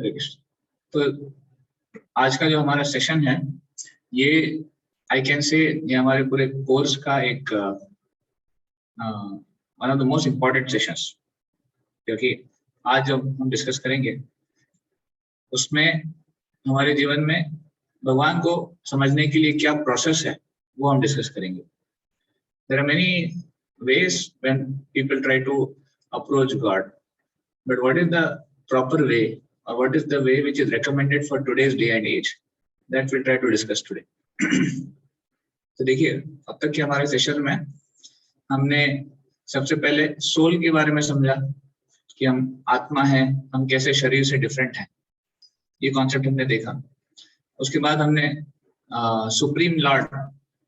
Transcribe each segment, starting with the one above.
हरे कृष्ण। तो आज का जो हमारा सेशन है ये आई कैन से ये हमारे पूरे कोर्स का एक one of the most important sessions, क्योंकि आज जो हम डिस्कस करेंगे उसमें हमारे जीवन में भगवान को समझने के लिए क्या प्रोसेस है वो हम डिस्कस करेंगे। There are many ways when people try to approach God, but what is the proper way or what is the way which is recommended for today's day and age, that we'll try to discuss today. तो देखिए, अब तक के हमारे session में हमने सबसे पहले सोल के बारे में समझा कि हम आत्मा है, हम कैसे शरीर से डिफरेंट हैं, ये कॉन्सेप्ट हमने देखा। उसके बाद हमने सुप्रीम लॉर्ड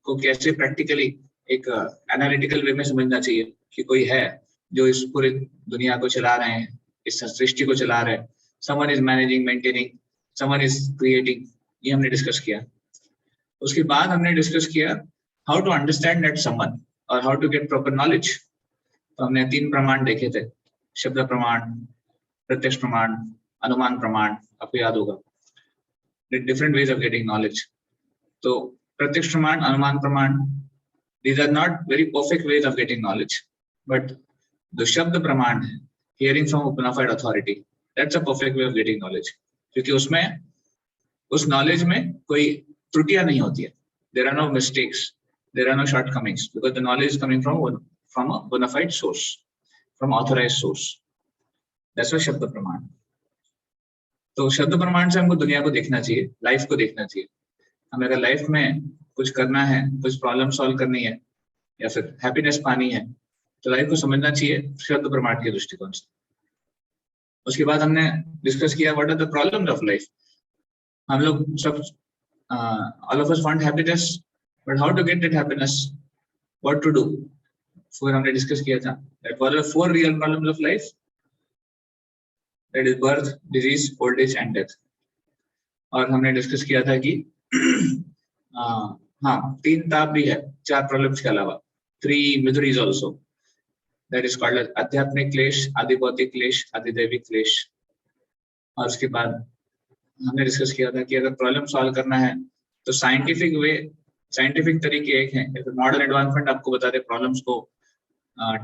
को कैसे प्रैक्टिकली एक एनालिटिकल वे में समझना चाहिए कि कोई है जो इस पूरी दुनिया को चला रहे हैं, इस सृष्टि को चला रहे हैं। Someone is managing, maintaining, someone is creating, ये हमने डिस्कस किया। उसके बाद हमने डिस्कस किया how to understand that someone और how to get proper knowledge. तो हमने 3 प्रमाण देखे थे, शब्द प्रमाण, प्रत्यक्ष प्रमाण, अनुमान प्रमाण, आपको याद होगा, different ways of getting knowledge. तो प्रत्यक्ष प्रमाण, अनुमान प्रमाण, these are not very perfect ways of getting knowledge, but the shabd praman है, hearing from a bona fide authority, that's a perfect way of getting knowledge, क्योंकि उसमें उस knowledge में कोई त्रुटियां नहीं होती है, there are no mistakes, there are no shortcomings, because the knowledge is coming from a bona fide source, from authorized source. That's why शब्द प्रमाण। तो शब्द प्रमाण से हमको दुनिया को देखना चाहिए, लाइफ को देखना चाहिए। हमें अगर लाइफ में कुछ करना है, कुछ प्रॉब्लम सॉल्व करनी है या फिर हैप्पीनेस पानी है, तो लाइफ को समझना चाहिए शब्द प्रमाण के दृष्टिकोण से। उसके बाद हमने डिस्कस किया what are the problems of life. हम लोग सब all of us want happiness, but how to get that happiness, what to do. फिर हमने डिस्कस किया था that what are 4 real problems of life, that is birth, disease, old age and death. और हमने discuss किया था कि हाँ 3 ताप भी है 4 प्रॉब्लम्स के अलावा, 3 miseries also, that is called आध्यात्मिक क्लेश, आदि भौतिक क्लेश, आदि दैविक क्लेश। और उसके बाद हमने डिस्कस किया था कि अगर प्रॉब्लम सॉल्व करना है तो साइंटिफिक वे, साइंटिफिक तरीके एक हैं। मॉडर्न एडवांसमेंट आपको बताते हैं प्रॉब्लम्स को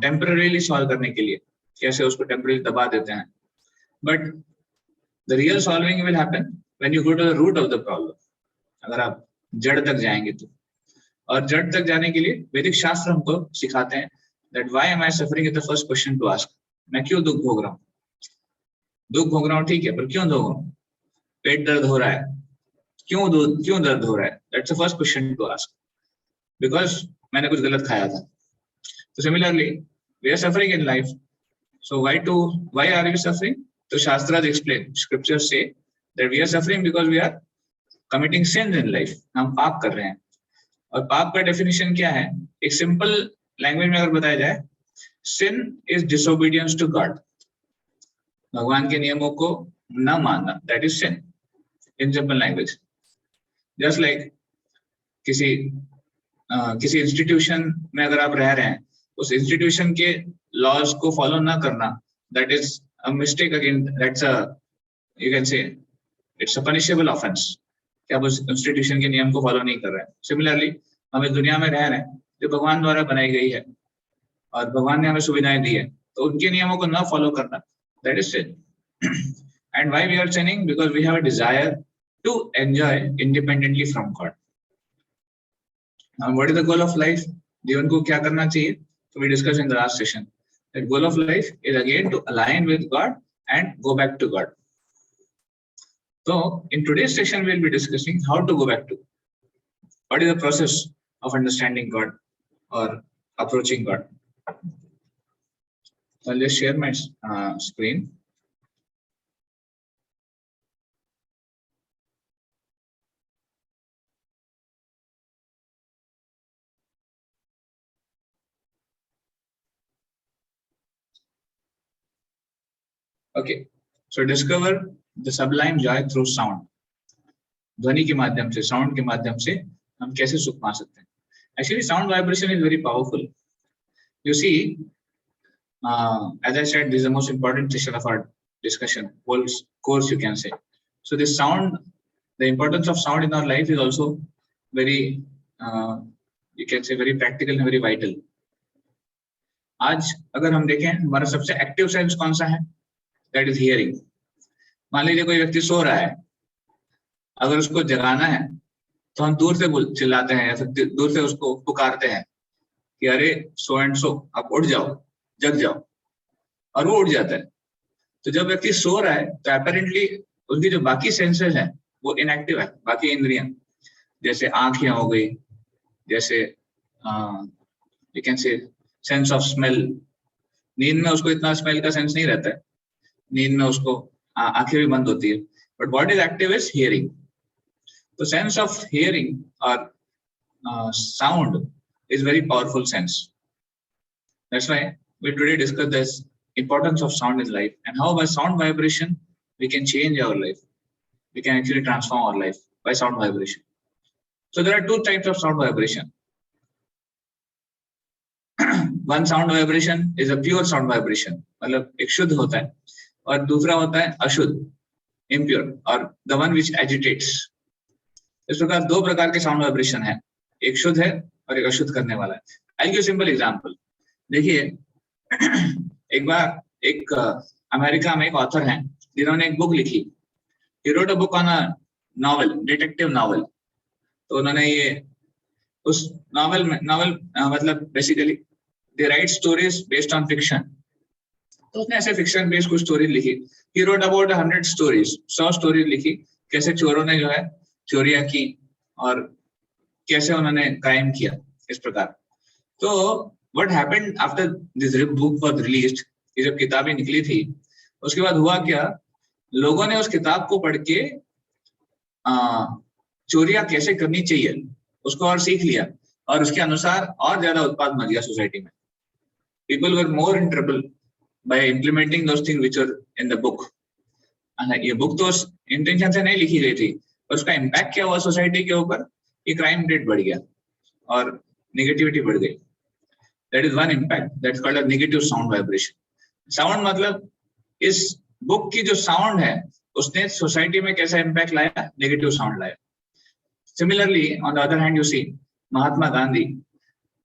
टेम्परेरीली सॉल्व करने के लिए कैसे उसको टेम्परेरी दबा देते हैं, but the real solving will happen when you go to the root of the problem. अगर आप जड़ तक जाएंगे तो, और जड़ तक जाने के लिए वैदिक शास्त्र हमको सिखाते हैं that why am I suffering is the first question to ask। मैं क्यों दुख भोग रहा हूँ? दुख भोग रहा हूँ ठीक है, पर क्यों भोग रहा हूँ? पेट दर्द हो रहा है, क्यों दर्द हो रहा है? That's the first question to ask, because मैंने कुछ गलत खाया था। तो similarly we are suffering in life, so why are we suffering? तो शास्त्राज explain, scriptures say that we are suffering because we are committing sins in life, हम पाप कर रहे हैं। और पाप का डेफिनेशन क्या है? एक सिंपल लैंग्वेज में अगर बताया जाए, sin is disobedience to God, भगवान के नियमों को न मानना, that is sin in simple language। just like किसी इंस्टीट्यूशन में अगर आप रह रहे हैं, उस इंस्टीट्यूशन के लॉज को फॉलो ना करना, that is a mistake again, that's a, you can say it's a punishable offense कि आप उस इंस्टीट्यूशन के नियम को फॉलो नहीं कर रहे हैं। सिमिलरली हम इस दुनिया में रह रहे हैं जो भगवान द्वारा बनाई गई है और भगवान ने हमें सुविधाएं दी है, तो उनके नियमों को ना फॉलो करना, that is sin। And why we are sinning? Because we have a desire to enjoy independently from God। Now what is the goal of life? जीवन को क्या करना चाहिए? So we discussed in the last session that goal of life is again to align with God and go back to God। So in today's session we'll be discussing how to go back to, what is the process of understanding God or approaching God। So I'll just share my screen। Okay, so discover the sublime joy through sound। ध्वनि के माध्यम से, sound के माध्यम से हम कैसे सुख पा सकते हैं। Actually sound vibration is very powerful। You see, as I said, this is the most important session of our discussion, whole course you can say. So this sound, the importance of sound in our life is also very, you can say very practical and very vital. आज अगर हम देखें हमारा सबसे active sense कौन सा है, that is hearing. मान लीजिए कोई व्यक्ति सो रहा है, अगर उसको जगाना है तो हम दूर से चिल्लाते हैं या फिर दूर से उसको पुकारते हैं कि अरे सो एंड सो, आप उठ जाओ, जग जाओ, और वो उठ जाता है. तो जब व्यक्ति सो रहा है तो अपेरेंटली उसकी जो बाकी सेंसेस हैं वो इनएक्टिव है. बाकी इंद्रियां जैसे आंखें हो गई, जैसे यू कैन से सेंस ऑफ स्मेल. नींद में उसको इतना स्मेल का सेंस नहीं रहता है, नींद में उसको आंखें भी बंद होती है, but what is active is hearing. तो सेंस ऑफ हियरिंग और sound is very powerful sense. That's why we today discuss this importance of sound in life and how by sound vibration we can change our life. We can actually transform our life by sound vibration. So there are two types of sound vibration. One sound vibration is a pure sound vibration, मतलब एक शुद्ध होता है, और दूसरा होता है अशुद्ध, impure, और the one which agitates. इस प्रकार दो प्रकार के sound vibration है, एक शुद्ध है और एक अशुद्ध करने वाला है. I'll give simple example. देखिए एक बार एक अमेरिका में एक ऑथर हैं जिन्होंने एक बुक लिखी. He wrote a book on a novel, detective novel. तो उन्होंने ये उस नॉवल में मतलब basically they write stories based on fiction. तो उसने ऐसे फिक्शन बेस्ड कुछ स्टोरी लिखी. He wrote about 100 stories, 100 story लिखी, कैसे चोरों ने जो है चोरियां की और कैसे उन्होंने क्राइम किया, इस प्रकार. तो what happened after this book was released, ये जब किताबें निकली थी उसके बाद हुआ क्या, लोगों ने उस किताब को पढ़ के चोरियां कैसे करनी चाहिए उसको और सीख लिया, और उसके अनुसार और ज्यादा उत्पाद बढ़ गया सोसाइटी में. People were more in trouble by implementing those things which are in the book. ये बुक तो इंटेंशन से नहीं लिखी गई थी, पर उसका इम्पैक्ट क्या हुआ सोसाइटी के ऊपर, ये क्राइम रेट बढ़ गया और नेगेटिविटी बढ़ गई. That is one impact, that's called a negative sound vibration. Sound मतलब इस बुक की जो साउंड है उसने सोसाइटी में कैसा इम्पैक्ट लाया, नेगेटिव साउंड लाया. Similarly on the other hand you see Mahatma Gandhi,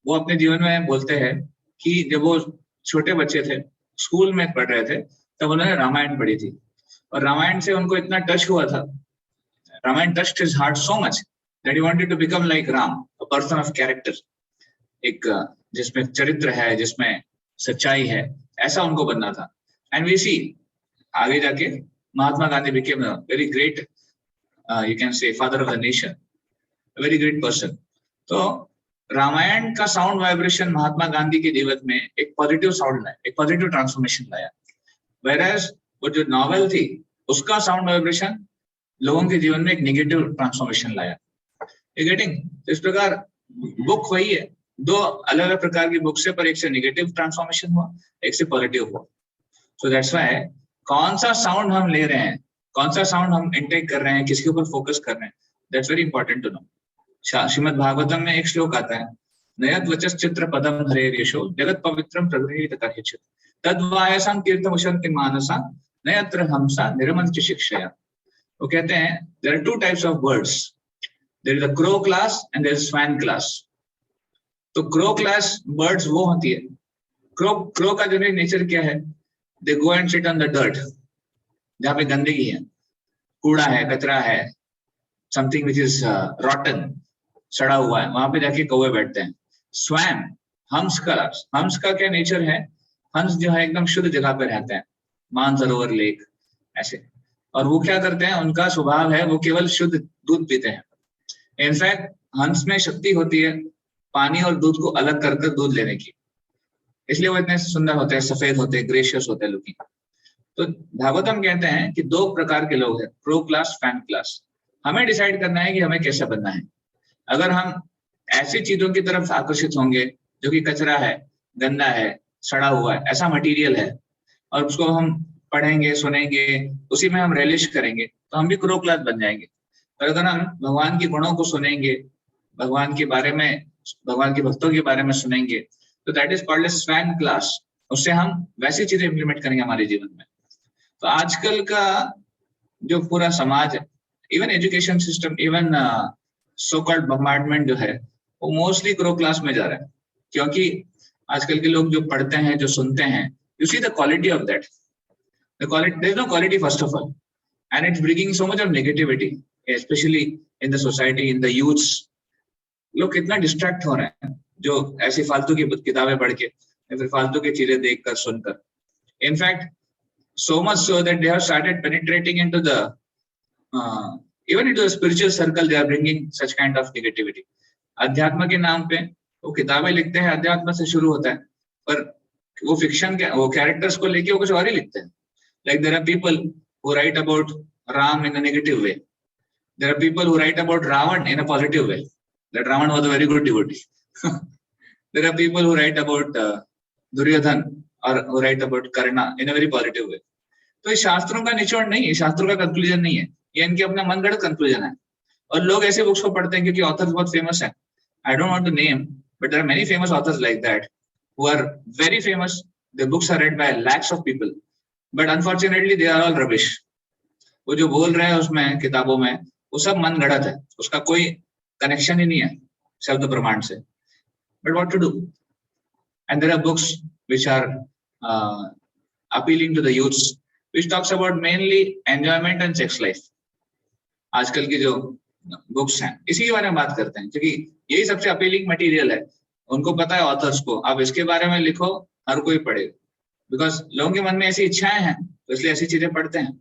वो अपने जीवन में बोलते हैं कि जब वो छोटे बच्चे थे, स्कूल में पढ़ रहे थे, तब उन्होंने रामायण पढ़ी थी, और रामायण से उनको इतना टच हुआ था, Ramayana touched his heart so much that he wanted to become like Ram, a person of character, एक जिसमें चरित्र है, जिसमें सच्चाई है, ऐसा उनको बनना था. And we see आगे जाके Mahatma Gandhi became a very great, you can say father of the nation, a very great person. तो रामायण का साउंड वाइब्रेशन महात्मा गांधी के जीवन में एक पॉजिटिव साउंड लाया, एक पॉजिटिव ट्रांसफॉर्मेशन लाया. Whereas वो जो नॉवेल थी उसका साउंड वाइब्रेशन लोगों के जीवन में एक नेगेटिव ट्रांसफॉर्मेशन लाया. गेटिंग. इस प्रकार बुक वही है, दो अलग अलग प्रकार की बुक से, पर एक से नेगेटिव ट्रांसफॉर्मेशन हुआ, एक से पॉजिटिव हुआ. सो दैट्स व्हाई कौन सा साउंड हम ले रहे हैं, कौन सा साउंड हम इंटेक कर रहे हैं, किसके ऊपर फोकस कर रहे हैं, that's very important to know. Shrimad Bhagavatam में एक श्लोक आता है, नयत वचस चित्र पदम हरे यशो जगत पवित्रम प्रगृहीत कर्हिचित तद्वायसं कीर्तमुशं किमानसा नयत्र हमसा निरमंच शिक्षया. वो कहते हैं there are two types of birds, there is a crow class and there is swan class. तो crow class birds वो होती है, crow का जनरल नेचर क्या है, they go and sit on the dirt, जहाँ पे गंदगी है, कूड़ा है, कचरा है, something which is rotten, सड़ा हुआ है, वहां पे जाके कौवे बैठते हैं. swan, हंस का क्या नेचर है, हंस जो है एकदम शुद्ध जगह पे रहते हैं, मानसरोवर लेक ऐसे, और वो क्या करते हैं, उनका स्वभाव है वो केवल शुद्ध दूध पीते हैं. इनफैक्ट हंस में शक्ति होती है पानी और दूध को अलग कर दूध लेने की, इसलिए वो इतने सुंदर होते हैं, सफेद होते हैं, ग्रेशियस होते हैं लुकिंग. तो भागवतम कहते हैं कि दो प्रकार के लोग हैं, क्रो क्लास, फैन क्लास. हमें डिसाइड करना है कि हमें कैसा बनना है. अगर हम ऐसी चीजों की तरफ आकर्षित होंगे जो कि कचरा है, गंदा है, सड़ा हुआ है, ऐसा मटेरियल है, और उसको हम पढ़ेंगे, सुनेंगे, उसी में हम रिलिश करेंगे, तो हम भी क्रो क्लास बन जाएंगे. पर अगर हम भगवान के गुणों को सुनेंगे, भगवान के बारे में, भगवान के भक्तों के बारे में सुनेंगे, तो that is called as swan class. उससे हम वैसी चीजें इंप्लीमेंट करेंगे हमारे जीवन में. तो तो आजकल का जो पूरा समाज है, even education system, even so called bombardment जो है, वो मोस्टली ग्रो क्लास में जा रहा है, क्योंकि आजकल के लोग जो पढ़ते हैं, जो सुनते हैं, you see the quality of that, the quality, there is no quality first of all, and it's bringing so much of negativity, specially in the society, in the youths. लोग कितना डिस्ट्रैक्ट हो रहे हैं जो ऐसी फालतू की किताबें पढ़ के या फिर फालतू की चीजें देखकर सुनकर। In fact so much so that they have started penetrating into the even into the spiritual circle, they are bringing such kind of negativity. अध्यात्म के नाम पे वो किताबें लिखते हैं, अध्यात्म से शुरू होता है, पर वो फिक्शन के वो कैरेक्टर्स को लेके वो कुछ और ही लिखते हैं। Like there are people who write about Ram in a negative way. There are people who write about Ravan in a positive way, that Ravan was a very good devotee. There are people who write about Duryodhan or who write about Karna in a very positive way. तो ये शास्त्रों का निचोड़ नहीं है, शास्त्रों का conclusion नहीं है, ये इनके अपना मनगढ़ंत कंक्लूजन है। और लोग ऐसे बुक्स को पढ़ते हैं क्योंकि ऑथर्स बहुत फेमस है। I don't want to name, but there are many famous authors like that who are very famous, their books are read by lakhs of people, but unfortunately they are all rubbish. वो जो बोल रहे हैं उसमें किताबों में, वो सब मनगढ़ंत है, उसका कोई कनेक्शन ही नहीं है शब्द प्रमाण से। But what to do? And there are books which are appealing to the youths, which talks about mainly enjoyment and sex life. आजकल की जो बुक्स हैं इसी के बारे में बात करते हैं, क्योंकि यही सबसे अपीलिंग मटेरियल है। उनको पता है ऑथर्स को, आप इसके बारे में लिखो, हर कोई पढ़ेगा, बिकॉज लोगों के मन में ऐसी इच्छाएं हैं, तो इसलिए ऐसी चीजें पढ़ते हैं।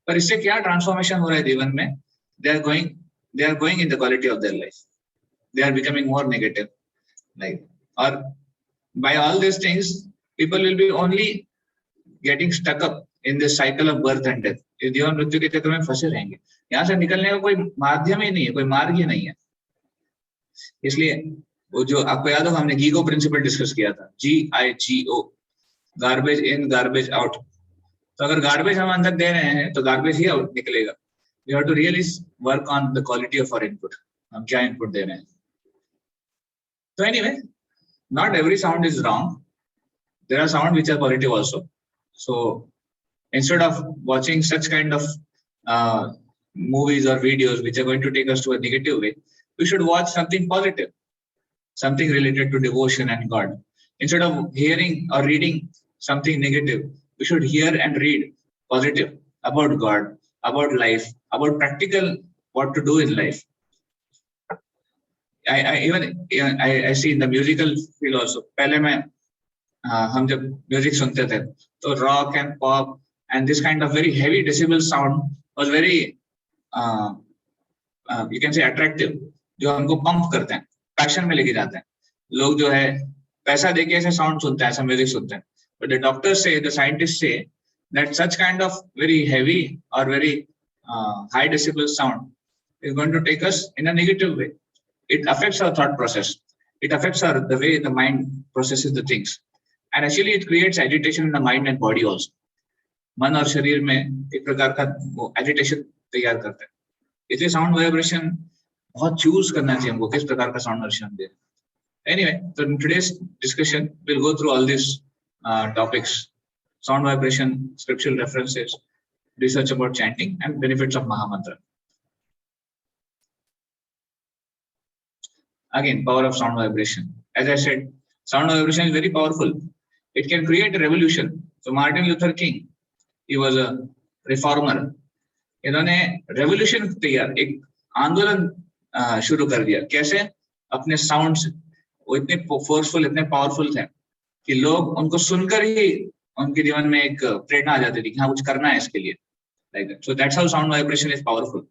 पर इससे क्या ट्रांसफॉर्मेशन हो रहा है जीवन में? They are going in the quality of their life, they are becoming more negative like, और by all this things people will be only getting stuck up in this cycle of birth and death. इस जीवन मृत्यु के चक्र में फंसे रहेंगे, यहाँ से निकलने का कोई माध्यम ही नहीं है, कोई मार्ग ही नहीं है। इसलिए वो जो आपको याद हो, हमने गीगो प्रिंसिपल डिस्कस किया था, GIGO, garbage in garbage out. तो अगर गार्बेज हम अंदर दे रहे हैं तो गार्बेज ही आउट निकलेगा। We have to really work on the quality of our input, हम क्या इनपुट दे रहे हैं। तो anyway, not every sound is wrong, there are sound which are positive also. So instead of watching such kind of movies or videos which are going to take us to a negative way, we should watch something positive, something related to devotion and God. Instead of hearing or reading something negative, we should hear and read positive about God, about life, about practical what to do in life. I see in the musical field also, पहले मैं हम जब music सुनते थे तो rock and pop and this kind of very heavy decibel sound was very you can से attractive, जो हमको पंप करते हैं, पैशन में लेके जाते हैं। लोग जो है पैसा देके ऐसे साउंड सुनते हैं, ऐसा म्यूजिक सुनते हैं। But the doctors say, the scientist say that such kind of very heavy और very high decibel sound is going to take us in a negative way. It affects our thought process. It affects the way the mind processes the things. And actually it creates agitation in the mind and body also. मन और शरीर में एक प्रकार का वो agitation तैयार करता है। इसलिए साउंड वाइब्रेशन बहुत चूज करना चाहिए हमको, किस प्रकार का sound vibration they. Anyway, so in today's discussion we'll go through all these topics: sound vibration, scriptural references, research about chanting, and benefits of Mahamantra. Again, power of sound vibration. As I said, sound vibration is very powerful. It can create a revolution. So Martin Luther King, he was a reformer. इन्होंने revolution तैयार, एक आंदोलन शुरू कर दिया। कैसे? अपने sound से। वो इतने फोर्सफुल, इतने पावरफुल थे कि लोग उनको सुनकर ही उनके जीवन में एक प्रेरणा आ जाती थी कि हाँ कुछ करना है इसके लिए। Like that. So that's how sound vibration is powerful.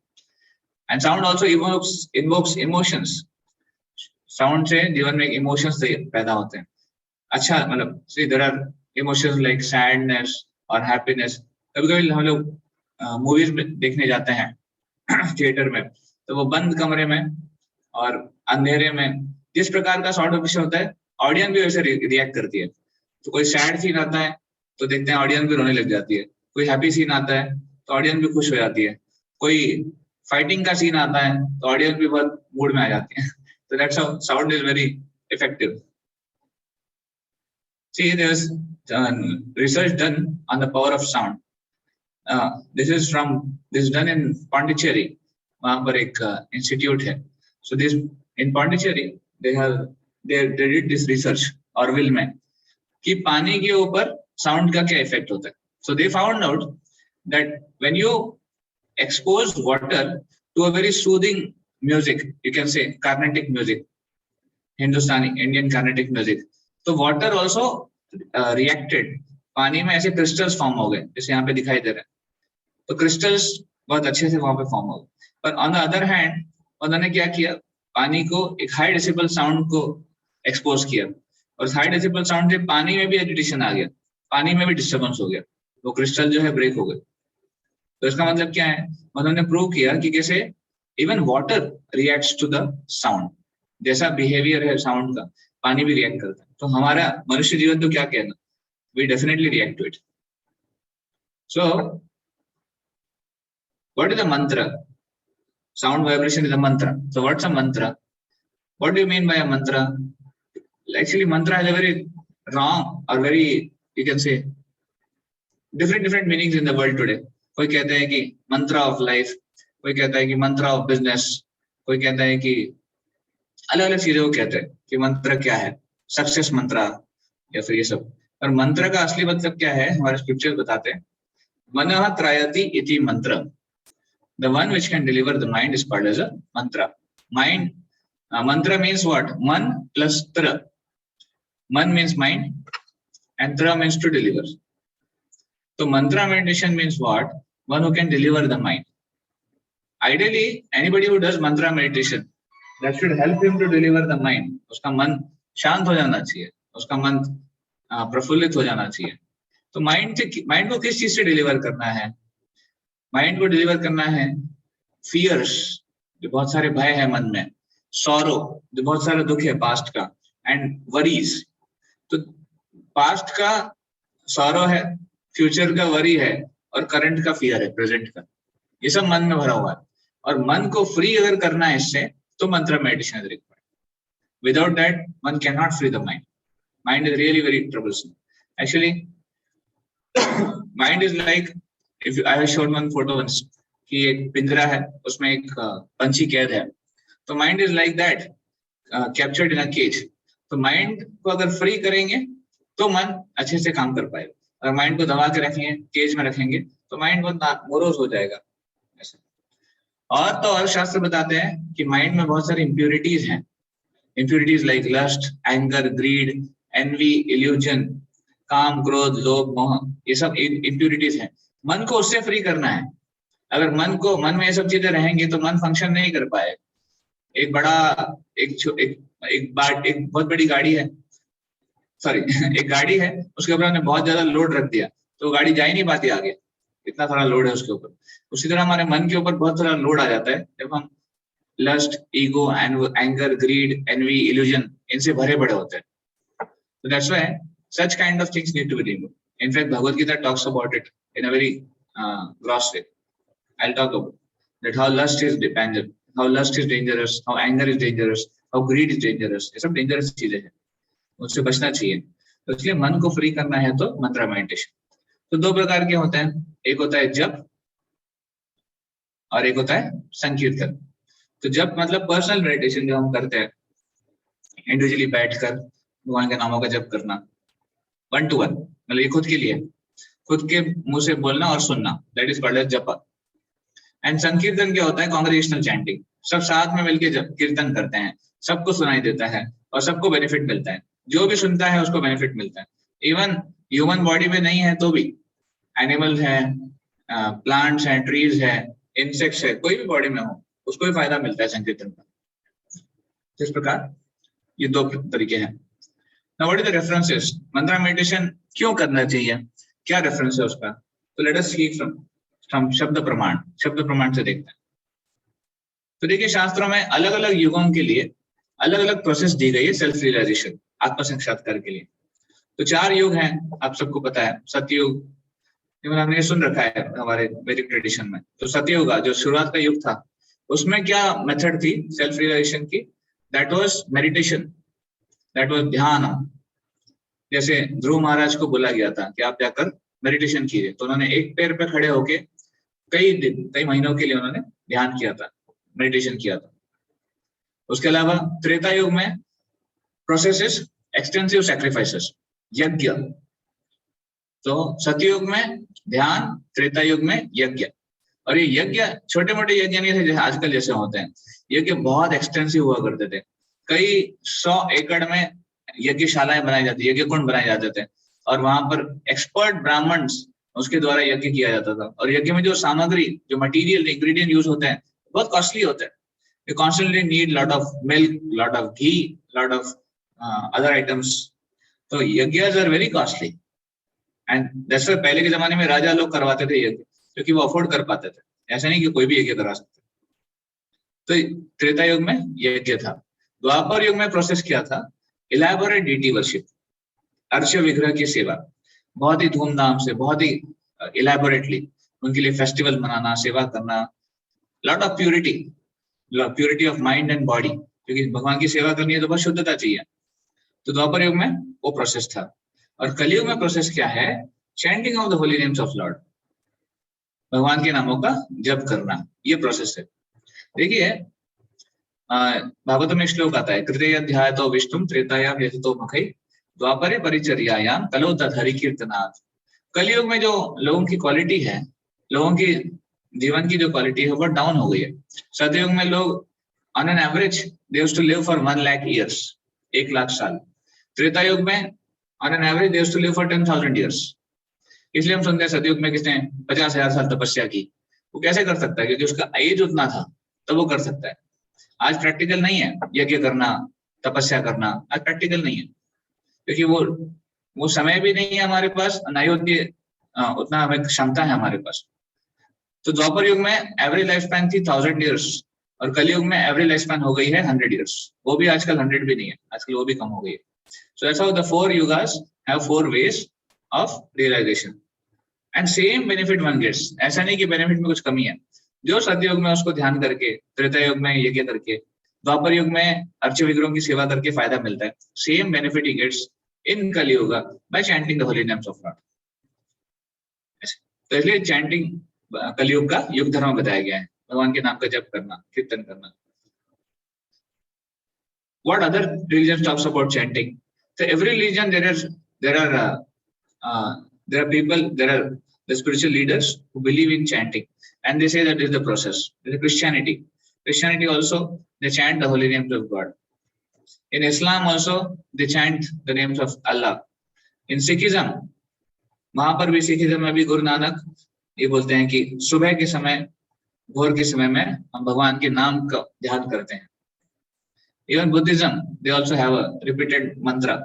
And sound also invokes emotions. Sound से जीवन में इमोशंस पैदा होते हैं। अच्छा, मतलब see there are emotions like sadness और हैप्पीनेस। कभी-कभी हम लोग मूवीज देखने जाते हैं थिएटर में, तो वो बंद कमरे में और अंधेरे में जिस प्रकार का साउंड वाइब्रेशन होता है, ऑडियंस भी वैसे रिएक्ट करती है। तो कोई सैड सीन आता है तो देखते हैं ऑडियंस भी रोने लग जाती है, कोई हैप्पी सीन आता है तो ऑडियंस भी खुश हो जाती है, कोई फाइटिंग का सीन आता है तो ऑडियंस भी बहुत मूड में आ जाती है। So that's how sound is very effective. See, there's research done on the power of sound. This done in Pondicherry, वहां पर एक इंस्टीट्यूट है. So this in Pondicherry they did this research Orville में कि पानी के ऊपर साउंड का क्या इफेक्ट होता है. So they found out that when you expose water to a very soothing music, you can say Carnatic music, Hindustani, Indian Carnatic music, तो water also reacted. पानी में ऐसे crystals form हो गए जैसे यहाँ पे दिखाई दे रहे हैं. तो crystals बहुत अच्छे से वहां पे form हो गए. पर on the other hand उन्होंने क्या किया, पानी को एक high decibel sound को expose किया, और high decibel sound से पानी में भी agitation आ गया, पानी में भी disturbance हो गया, वो crystal जो है break हो गए. तो इसका मतलब क्या है, उन्होंने प्रूव किया कि कैसे even water reacts to the sound. जैसा बिहेवियर है साउंड का, पानी भी रिएक्ट करता है. तो हमारा मनुष्य जीवन तो क्या कहना, we definitely react to it. So what is a mantra? Sound vibration is a मंत्र. सो what's a mantra? What do you mean by a mantra? Actually mantra is a very wrong or very, you can say, different meanings in the world today. कोई कहता है कि मंत्रा of life, कोई कहता है कि मंत्रा of business, कोई कहता है कि अलग अलग चीजें वो कहते हैं कि मंत्र क्या है, सक्सेस मंत्रा या फिर ये सब. और मंत्र का असली मतलब क्या है, हमारे स्क्रिप्चर बताते हैं, मनः त्रायति इति मंत्र. The one which can deliver the mind is called as a mantra. Mind, mantra means what? मन प्लस त्र. मन means mind and tra means to deliver. So mantra meditation means what? One who can deliver the mind. Ideally, anybody who does mantra meditation, that should help him to deliver the mind. उसका मन शांत हो जाना चाहिए, उसका मन प्रफुल्लित हो जाना चाहिए. तो माइंड को किस चीज से डिलीवर करना है? माइंड को डिलीवर करना है फियर्स, जो बहुत सारे भय है मन में, सॉरो, जो बहुत सारा दुख है पास्ट का, एंड वरीज. तो पास्ट का सॉरो है, फ्यूचर का वरी है, और करंट का फियर है, प्रेजेंट का. ये सब मन में भरा हुआ है, और मन को फ्री अगर करना है इससे, तो mantra meditation is required. Without that one can not free the mind. Mind is really very troublesome. Actually mind is like, if I have shown one photo once, कि एक पिंजरा है, उसमें एक पंछी कैद है. तो mind is like that, captured in a cage. तो माइंड को अगर फ्री करेंगे तो मन अच्छे से काम कर पाएगा. अगर माइंड को दबा के रखेंगे, केज में रखेंगे, तो माइंड बहुत मोरोज हो जाएगा. ऐसा. और तो और शास्त्र बताते हैं कि माइंड में बहुत सारी इम्प्योरिटीज हैं. Impurities like lust, anger, greed, envy, illusion, काम, क्रोध, लोभ, मोह, ये सब इम्प्योरिटीज हैं. मन को उससे फ्री करना है. अगर मन में ये सब चीजें रहेंगी तो मन फंक्शन नहीं कर पाएगा. एक बहुत बड़ी गाड़ी है, सॉरी एक गाड़ी है, उसके ऊपर हमने बहुत ज्यादा लोड रख दिया, तो गाड़ी जा ही नहीं पाती आगे, इतना सारा लोड है उसके ऊपर. उसी तरह हमारे मन के ऊपर बहुत सारा लोड आ जाता है जब हम lust, ego, anger, greed, envy, illusion, इनसे भरे पड़े होते हैं. So that's why such kind of things need to be removed. In fact, Bhagavad Gita talks about it in a very gross way. I'll talk about that, how lust is dependent, how lust is dangerous, how anger is dangerous, how greed is dangerous. ये सब dangerous चीजें हैं, उससे बचना चाहिए. तो इसलिए मन को फ्री करना है तो मंत्र मेडिटेशन. तो दो प्रकार के होते हैं, एक होता है जप और एक होता है संकीर्तन. तो जप मतलब पर्सनल मेडिटेशन जो हम करते हैं, इंडिविजुअली बैठकर भगवान के नामों का जप करना, 1 to 1, मतलब ये खुद के लिए, खुद के मुंह से बोलना और सुनना, दैट इज कॉल्ड एज जप. एंड संकीर्तन क्या होता है? Congregational chanting. सब साथ में मिलकर जब कीर्तन करते हैं, सबको सुनाई देता है और सबको बेनिफिट मिलता है. जो भी सुनता है उसको बेनिफिट मिलता है. इवन ह्यूमन बॉडी में नहीं है तो भी, एनिमल्स है, प्लांट्स है, ट्रीज है, इंसेक्ट्स है, कोई भी बॉडी में हो उसको भी फायदा मिलता है संकीर्तन का. इस प्रकार ये दो तरीके हैं. Now what is the references? मंत्र मेडिटेशन क्यों करना चाहिए, क्या रेफरेंस है उसका? तो लेट अस सी फ्रॉम शब्द प्रमाण. शब्द प्रमाण से देखते हैं. तो देखिए, शास्त्रों में अलग अलग युगों के लिए अलग अलग प्रोसेस दी गई है सेल्फ रियलाइजेशन, आत्म साक्षात्कार के लिए. तो 4 युग हैं, आप सबको पता है. सतयुग, हमने सुन रखा है हमारे वैदिक ट्रेडिशन में. तो सतयुग जो शुरुआत का युग था, उसमें क्या मेथड थी सेल्फ रियलाइजेशन की? That was meditation, that was ध्यान. जैसे ध्रुव महाराज को बोला गया था कि आप जाकर मेडिटेशन कीजिए। तो उन्होंने एक पैर पे खड़े होके कई दिन, कई महीनों के लिए उन्होंने ध्यान किया था, मेडिटेशन किया था। उसके अलावा त्रेता युग में प्रोसेसेस एक्सटेंसिव सैक्रिफाइसेस, यज्ञ। तो सतयुग में ध्यान, त्रेता युग में यज्ञ। और ये यज्ञ छोटे मोटे यज्ञ नहीं थे जैसे आजकल जैसे होते हैं, यज्ञ बहुत एक्सटेंसिव हुआ करते थे। कई 100 एकड़ में यज्ञशालाएं बनाई जाती, यज्ञ कुंड बनाए जाते थे, और वहां पर एक्सपर्ट ब्राह्मण्स उसके द्वारा यज्ञ किया जाता था। और यज्ञ में जो सामग्री, जो मटेरियल, इंग्रेडिएंट यूज होते हैं बहुत कॉस्टली होते हैं। You constantly need lot of milk, lot of ghee, lot of other items. तो यज्ञs are very costly, and that's why पहले के जमाने में राजा लोग करवाते थे यज्ञ, क्योंकि वो अफोर्ड कर पाते थे। ऐसा नहीं कि कोई भी यज्ञ करा सकते। तो त्रेता युग में यज्ञ था। द्वापर युग में प्रोसेस किया था इलैबोरेट डीटी वर्शिप, अर्च विग्रह की सेवा, बहुत ही धूमधाम से, बहुत ही इलैबोरेटली उनके लिए फेस्टिवल मनाना, सेवा करना, lot of purity of mind and body, क्योंकि भगवान की सेवा करनी है तो बहुत शुद्धता चाहिए। तो द्वापर युग में वो प्रोसेस था। और कलयुग में प्रोसेस क्या है? Chanting of the Holi names of Lord, भगवान के नामों का जप करना, ये प्रोसेस है। देखिए भागवत में श्लोक आता है, कृतय अध्याय तो विष्णु त्रेतायाम यजतो मुखै द्वापरे परिचर्यायाम कलो तदहरि कीर्तनात्। कलयुग में जो लोगों की क्वालिटी है, लोगों की जीवन की जो क्वालिटी है वो डाउन हो गई है। सतयुग में लोग on an average they used to live for 1 lakh years, 1 lakh साल। त्रेता युग में on an average they used to live for 10,000 years. इसलिए हम सुनते हैं सतयुग में किसने 50,000 साल तपस्या की। वो कैसे कर सकता है? क्योंकि उसका एज उतना था, तब वो कर सकता है। आज प्रैक्टिकल नहीं है यज्ञ करना, तपस्या करना, आज प्रैक्टिकल नहीं है, क्योंकि वो समय भी नहीं है हमारे पास, ना ही उतना हमें क्षमता है हमारे पास। तो द्वापर युग में एवरेज लाइफ स्पैन थी 1000 ईयर्स, और कलयुग में एवरेज लाइफ स्पैन हो गई है 100 ईयर्स। वो भी आजकल 100 भी नहीं है, आजकल वो भी कम हो गई है। So that's how the 4 yugas have 4 ways of realization, and same benefit one gets. ऐसा नहीं कि बेनिफिट में कुछ कमी है। जो सतयुग में उसको ध्यान करके, त्रेता युग में यज्ञ करके, द्वापर युग में अर्च विग्रहों की सेवा करके फायदा मिलता है, सेम बेनिफिट ही गेट्स इन कलयुग bye chanting the Holi names of Lord. तो इसलिए चैंटिंग कलयुग का युग धर्म बताया गया है, भगवान के नाम का जप करना, कीर्तन करना। What other religion talks about chanting? So every religion there are people, there are the spiritual leaders who believe in chanting, and they say that is the process. There is Christianity also, they chant the holy names of God. In Islam also they chant the names of Allah. In Sikhism, वहां पर भी Sikhism में भी गुरु नानक ये बोलते हैं कि सुबह के समय, भोर के समय में हम भगवान के नाम का ध्यान करते हैं। Even Buddhism, they also have a repeated mantra.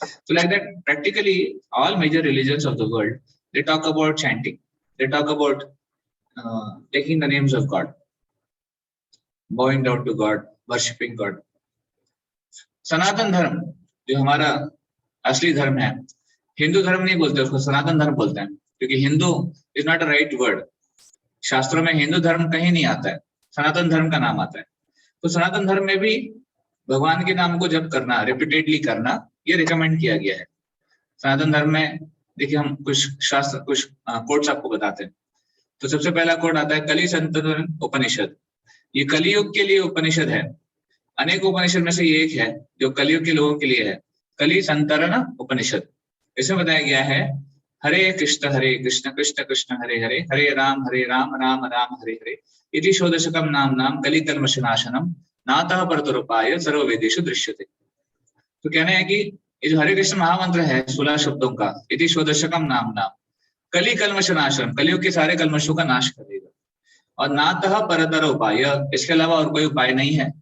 So like that, practically all major religions of the world, they talk about chanting. They talk about taking the names of God, bowing down to God, worshipping God. सनातन धर्म जो हमारा असली धर्म है, हिंदू धर्म नहीं बोलते उसको, सनातन धर्म बोलते हैं, क्योंकि Hindu is not a right word. शास्त्रों में हिंदू धर्म कहीं नहीं आता है, सनातन धर्म का नाम आता है। तो सनातन धर्म में भी भगवान के नाम को जप करना, रिपीटेडली करना, ये रिकमेंड किया गया है। सनातन धर्म में देखिए, हम कुछ शास्त्र, कुछ कोट्स आपको बताते हैं। तो सबसे पहला कोट आता है कलि संतन उपनिषद। ये कलियुग के लिए उपनिषद है। अनेक उपनिषद में से ये एक है जो कलियुग के लोगों के लिए है, कलि संतरण उपनिषद। इसमें बताया गया है हरे कृष्ण कृष्ण कृष्ण हरे हरे, हरे राम राम राम हरे हरे, इति षोडशकम नाम नाम कलि कल्मषनाशनम नातः परतरुपाय सर्ववेदेषु दृश्यते। तो कहना है कि ये जो हरे कृष्ण महामंत्र है 16 शब्दों का, इति षोडशकम नाम नाम कलि कल्मषनाशनम, कलियुग के सारे कल्मषों का नाश करेगा। और नातः परतर उपाय, इसके अलावा और कोई उपाय नहीं है।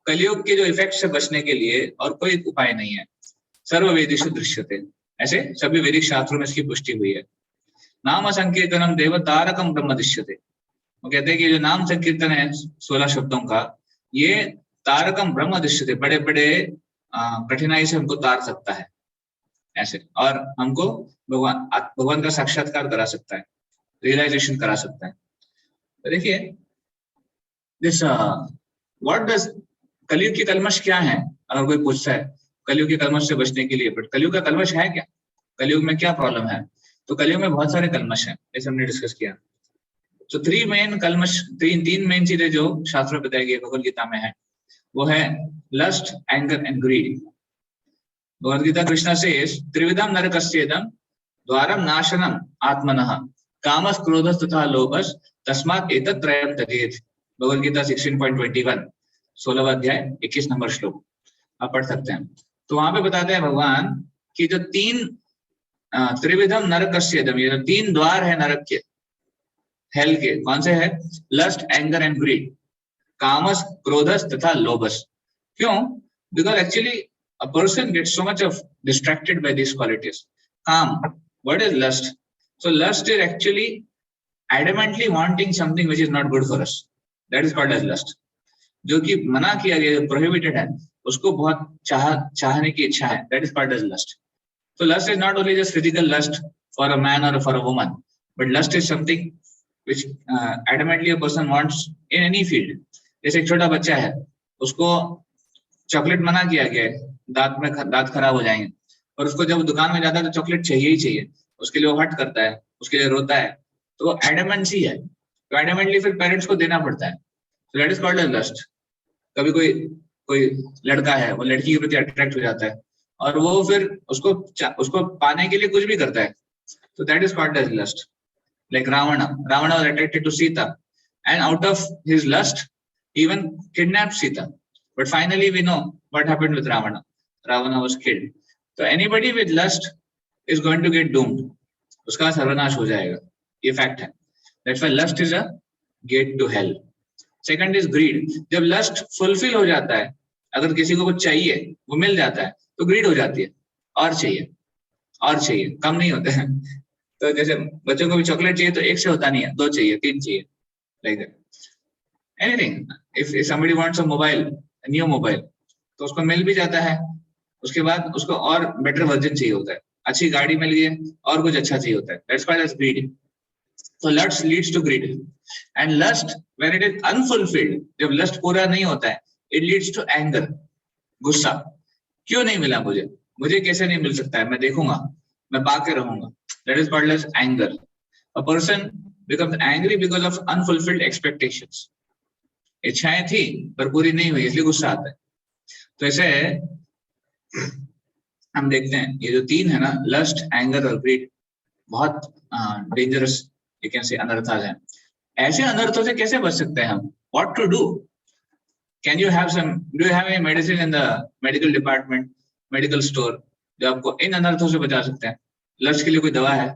कलियुग के जो इफेक्ट से बचने के लिए और कोई उपाय नहीं है। सर्ववेदेषु दृश्यते, ऐसे सभी वैदिक शास्त्रों में इसकी पुष्टि हुई है। नाम संकीर्तनम देव तारकम ब्रह्म दृश्यते। वो कहते हैं कि जो नाम संकीर्तन है 16 शब्दों का, ये तारकम ब्रह्म दृश्यते, बड़े बड़े कठिनाई से हमको तार सकता है ऐसे, और हमको भगवान का साक्षात्कार करा सकता है, रियलाइजेशन करा सकता है। तो देखिए दिस व्हाट डज, कलयुग की कल्मश क्या है? अगर कोई पूछता है कलयुग के कल्मश से बचने के लिए, बट कलयुग का कल्मश है क्या? कलयुग में क्या प्रॉब्लम है? तो कलयुग में बहुत सारे कल्मश हैं, जैसे हमने डिस्कस किया। तो थ्री मेन कल्मश, तीन मेन चीजें जो शास्त्र में बताई गई भगवद गीता में है, वो है lust, anger and greed. Bhagavad Gita Krishna से त्रिविधम नरकस्येदम द्वारम नाशनम आत्मनः कामस क्रोधस तथा लोभस तस्मात् एतत् त्रयं त्यजेत। भगवद गीता 16.21, 16वां अध्याय 21 नंबर श्लोक आप पढ़ सकते हैं। तो वहां पे बताते हैं भगवान कि जो तीन त्रिविधम नरकस्येदम, ये जो तीन द्वार है नरक के, हेल के, कौन से है? लस्ट, एंगर एंड ग्रीड, कामस, क्रोधस तथा लोभस। क्यों? Because actually a person gets so much of distracted by these qualities. Calm, what is lust? So lust is actually adamantly wanting something which is not good for us. That is called as lust. जो कि मना किया गया, prohibited है, उसको बहुत चाहने की इच्छा है, that is called as lust. So lust is not only just physical lust for a man or for a woman, but lust is something which adamantly a person wants in any field. जैसे एक छोटा बच्चा है, उसको chocolate मना किया गया है, दांत खराब हो जाएंगे, और उसको जब दुकान में जाता है तो चॉकलेट चाहिए ही चाहिए, उसके लिए वो हट करता है, उसके लिए रोता है, तो वो एडमेंसी है, तो एडमेंटली फिर पेरेंट्स को देना पड़ता है। तो that is called as lust. कभी कोई लड़का है, वो लड़की के प्रति अट्रैक्ट हो जाता है और वो फिर उसको पाने के लिए कुछ भी करता है, तो that is called as lust. Like Ravana was attracted to Sita and out of his lust even kidnapped Sita, but finally we know what happened with Ravana. Ravana was killed. So anybody with lust is going to get doomed. उसका सर्वनाश हो जाएगा, ये fact है। That's why lust is a gate to hell. Second is greed. जब lust fulfill हो जाता है, अगर किसी को कुछ चाहिए, वो मिल जाता है, तो greed हो जाती है, और चाहिए, कम नहीं होता है। तो जैसे बच्चों को भी चॉकलेट चाहिए तो एक से होता नहीं है, दो चाहिए, तीन चाहिए, like that. Anything. If somebody wants a mobile, a new mobile, तो उसको मिल भी जाता है, उसके बाद उसको और बेटर वर्जन चाहिए होता है, अच्छी गाड़ी मिल गई और कुछ अच्छा चाहिए होता है। That's why that's greed. So lust leads to greed, and lust when it is unfulfilled, जब lust पूरा नहीं होता है, it leads to anger, गुस्सा। क्यों नहीं मिला मुझे कैसे नहीं मिल सकता है, मैं देखूंगा, मैं पाके रहूंगा। That is called as anger. A person becomes angry because of unfulfilled expectations. इच्छाएं थी पर पूरी नहीं हुई, इसलिए गुस्सा आता है। तो ऐसे हम देखते हैं ये जो तीन है ना, लस्ट, एंगर और ग्रीड, बहुत डेंजरस यू कैन से अनर्थास हैं। ऐसे अनर्थों से कैसे बच सकते हैं हम? What to do? Can you have some, do you have any medicine in the medical department, medical store, जो आपको इन अनर्थों से बचा सकते हैं? लस्ट के लिए कोई दवा है?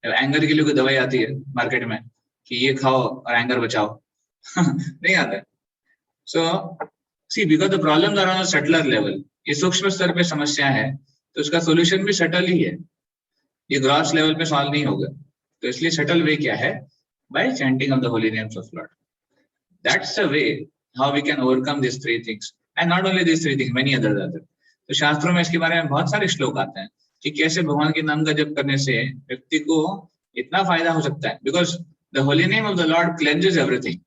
एंगर के लिए कोई दवाई आती है मार्केट में कि ये खाओ और एंगर बचाओ? नहीं आता है। So see, because the problems are on a subtler level, ये सूक्ष्म स्तर पे समस्या है, तो उसका सोल्यूशन भी सटल ही है, ये ग्रॉस लेवल पे सॉल्व नहीं होगा। तो इसलिए सटल वे क्या है? By chanting of the holy names of Lord. That's the way how we can overcome these three things, and not only these three things, many others are there. तो शास्त्रों में इसके बारे में बहुत सारे श्लोक आते हैं कि कैसे भगवान के नाम का जप करने से व्यक्ति को इतना फायदा हो सकता है। Because the holy name of the Lord cleanses everything.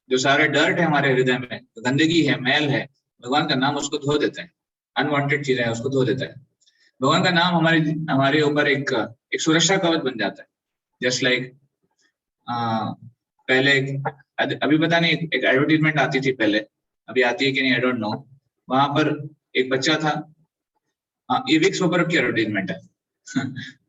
जो सारे डर्ट है हमारे हृदय में, गंदगी है, मैल है, भगवान का नाम उसको धो देता है, अनवांटेड चीजें उसको धो देता है। भगवान का नाम हमारे ऊपर एक सुरक्षा कवच बन जाता है। जस्ट लाइक पहले अभी पता नहीं एक एडवर्टीजमेंट आती थी पहले, अभी आती है कि नहीं आई डोंट नो, वहां पर एक बच्चा था, ये विक्स पेपर की एडवर्टीजमेंट है।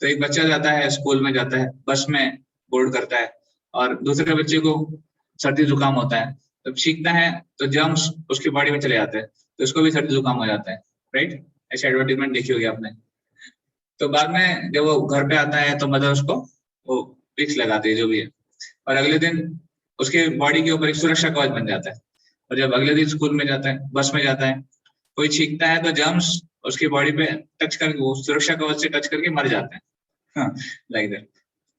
तो एक बच्चा जाता है, स्कूल में जाता है, बस में बोर्ड करता है, और दूसरे बच्चे को सर्दी जुकाम होता है, तो छींकता है तो जर्म्स उसकी बॉडी में चले जाते हैं, तो उसको भी सर्दी जुकाम हो जाता है, राइट? ऐसे एडवर्टीजमेंट देखी होगी आपने। तो बाद में जब वो घर पे आता है तो मदर उसको वो विक्स लगाती है जो भी है, और अगले दिन उसके बॉडी के ऊपर एक सुरक्षा कवच बन जाता है। और जब अगले दिन स्कूल में जाता है, बस में जाता है, कोई छींकता है तो जर्म्स उसकी बॉडी पे टच करके, वो सुरक्षा कवच से टच करके मर जाते हैं, like that.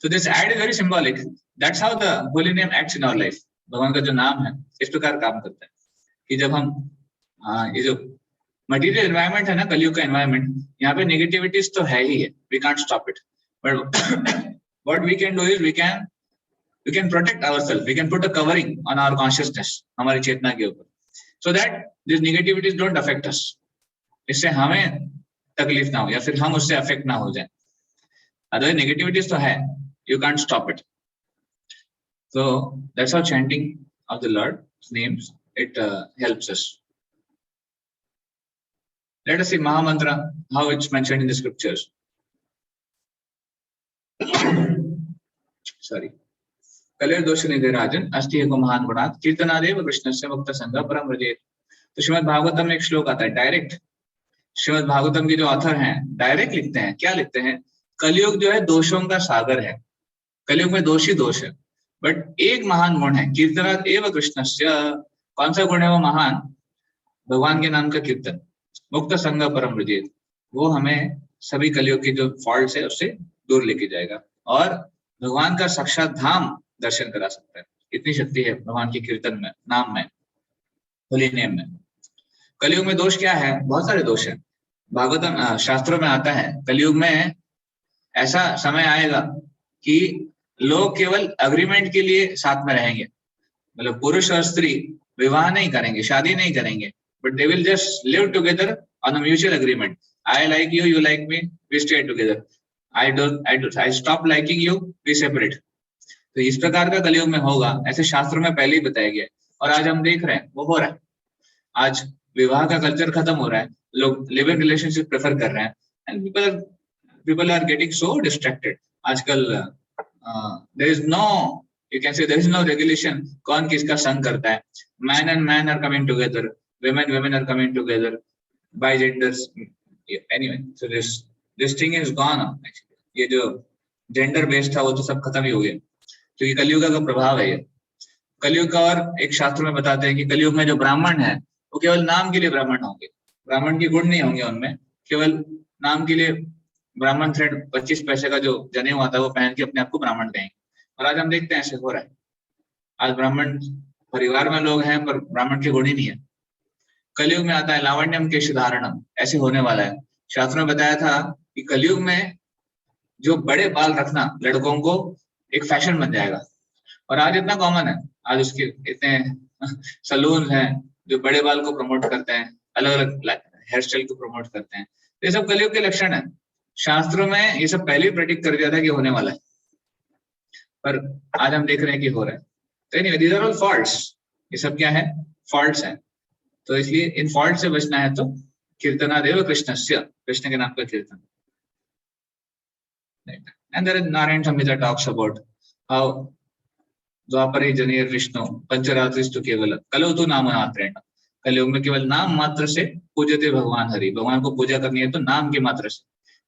So this ad is very symbolic. That's how the holy name acts in our life. भगवान का जो नाम है इस प्रकार काम करता है कि जब हम ये जो मटेरियल एनवायरनमेंट है ना, कलयुग का एनवायरनमेंट, यहाँ पे नेगेटिविटीज तो है ही है, we can't stop it. But what we can do is we can protect ourselves. We can put a covering on our consciousness, हमारी चेतना के ऊपर, so that these negativities don't affect us. इससे हमें तकलीफ ना हो या फिर हम उससे अफेक्ट ना हो जाए। अदरवाइज नेगेटिविटीज तो है, you can't stop it. So that's how chanting of the Lord's names, it helps us. Let us see Mahamantra, how it's mentioned in the scriptures. Sorry. Kaler दोष निधे राजन अस्ति एको महान गुणात् कीर्तनादेव कृष्णस्य मुक्त संग परम व्रजेत। तो श्रीमद् भागवतम में एक श्लोक आता है डायरेक्ट, श्रीमद् भागवतम के जो ऑथर हैं डायरेक्ट लिखते हैं, क्या लिखते हैं, कलयुग जो है दोषों का सागर है, कलयुग में दोष ही दोष है, बट एक महान गुण है, कीर्तनात् एव कृष्णस्य। कौन सा गुण है वो महान? भगवान के नाम का कीर्तन, मुक्त संग परम व्रजेत, वो हमें सभी कलयुग की जो फॉल्ट है उससे दूर लेके जाएगा और भगवान का साक्षात धाम दर्शन करा सकता है। इतनी शक्ति है भगवान के कीर्तन में, नाम में, होली नेम में। कलयुग में दोष क्या है? बहुत सारे दोष हैं। भागवतम शास्त्रों में आता है कलयुग में ऐसा समय आएगा कि लोग केवल अग्रीमेंट के लिए साथ में रहेंगे, मतलब पुरुष और स्त्री विवाह नहीं करेंगे, शादी नहीं करेंगे, but they will just live together on a mutual agreement. I like you, you like me, we stay together. I stop liking you, we separate. तो इस प्रकार का कलयुग में होगा, ऐसे शास्त्रों में पहले ही बताया गया है और आज हम देख रहे हैं वो हो रहा है। आज विवाह का कल्चर खत्म हो रहा है, लोग लिव इन रिलेशनशिप प्रेफर कर रहे हैं and people are getting so distracted आजकल। there is no, you can say there is no regulation कौन किसका संग करता है। man and man are coming together, women are coming together by genders anyway, so this thing is gone actually। ये जो gender based था वो तो सब खत्म ही हो गया, क्योंकि कलयुग का प्रभाव है ये। कलयुग का और एक शास्त्र में बताते हैं कि कलयुग में जो ब्राह्मण है वो केवल नाम के लिए ब्राह्मण होंगे, ब्राह्मण के गुण नहीं होंगे उनमें, केवल नाम के लिए ब्राह्मण थ्रेड 25 पैसे का जो जनेऊ आता है वो पहन के अपने आप को ब्राह्मण कहेंगे। और आज हम देखते हैं ऐसे हो रहा है। आज ब्राह्मण परिवार में लोग हैं पर ब्राह्मण के गुण ही नहीं है। कलयुग में आता है लावण्यम केश धारणम, ऐसे होने वाला है। शास्त्रों में बताया था कि कलयुग में जो बड़े बाल रखना लड़कों को एक फैशन बन जाएगा, और आज इतना कॉमन है। आज उसके इतने सलून हैं जो बड़े बाल को प्रमोट करते हैं, अलग अलग हेयर स्टाइल को प्रमोट करते हैं। ये सब कलयुग के लक्षण है। शास्त्रों में ये सब पहले ही प्रेडिक्ट कर दिया था कि होने वाला है, पर आज हम देख रहे हैं कि हो रहा है। तो anyway, these are all faults, ये सब क्या है? फॉल्ट्स हैं। तो इसलिए इन फॉल्ट से बचना है तो कीर्तनादेव कृष्णस्य, कृष्ण के नाम का कीर्तन। And there is Narayan Samhita talks about how द्वापरे जनेर विष्णु पंचरात्रिस्तु केवल कलौ तु नाम मात्रेण। कलयुग में केवल नाम मात्र से पूजते भगवान हरि, भगवान को पूजा करनी है तो नाम के मात्र से।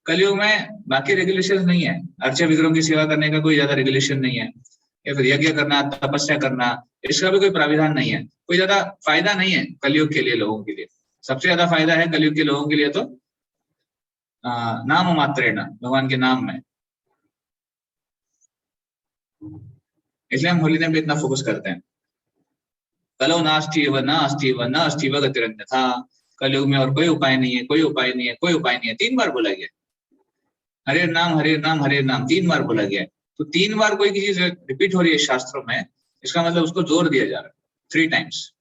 कलयुग में बाकी रेगुलेशन नहीं है, अर्चा विग्रहों की सेवा करने का कोई ज्यादा रेगुलेशन नहीं है, या फिर यज्ञ करना, तपस्या करना, इसका भी कोई प्राविधान नहीं है। कोई ज्यादा फायदा नहीं है कलयुग के लिए, लोगों के लिए। सबसे ज्यादा फायदा है कलयुग के लोगों के लिए तो नाम मात्रेण, भगवान के नाम में। इसलिए हम होली नेम पे इतना फोकस करते हैं। कलौ नास्ति व न अस्ति व न अस्ति व गतिरन्यथा, कलयुग में और कोई उपाय नहीं है, कोई उपाय नहीं है, कोई उपाय नहीं है। 3 बार बोला गया हरे नाम हरे नाम हरे नाम, 3 बार बोला गया है। तो 3 बार कोई चीज रिपीट हो रही है शास्त्रों में, इसका मतलब उसको जोर दिया जा रहा है 3 टाइम्स।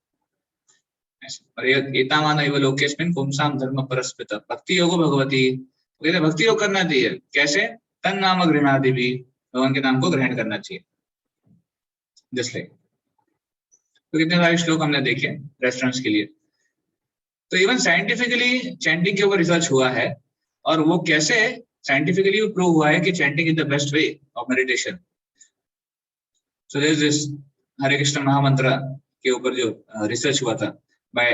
एतावान एव लोकेस्मिन् पुंसां धर्म परस्पृत भक्ति योगो भगवती, भक्ति योग करना चाहिए। कैसे? तन नाम गृह्णादि भी, भगवान के नाम को ग्रहण करना चाहिए। जस्ट लाइक, तो कितने सारे श्लोक हमने देखे रेफरेंस के लिए। तो इवन साइंटिफिकली चैंटिंग के ऊपर रिसर्च हुआ है, और वो कैसे साइंटिफिकली प्रूव हुआ है कि chanting is the best way of meditation. So there is this Hare Krishna mahamantra के ऊपर जो रिसर्च हुआ था बाय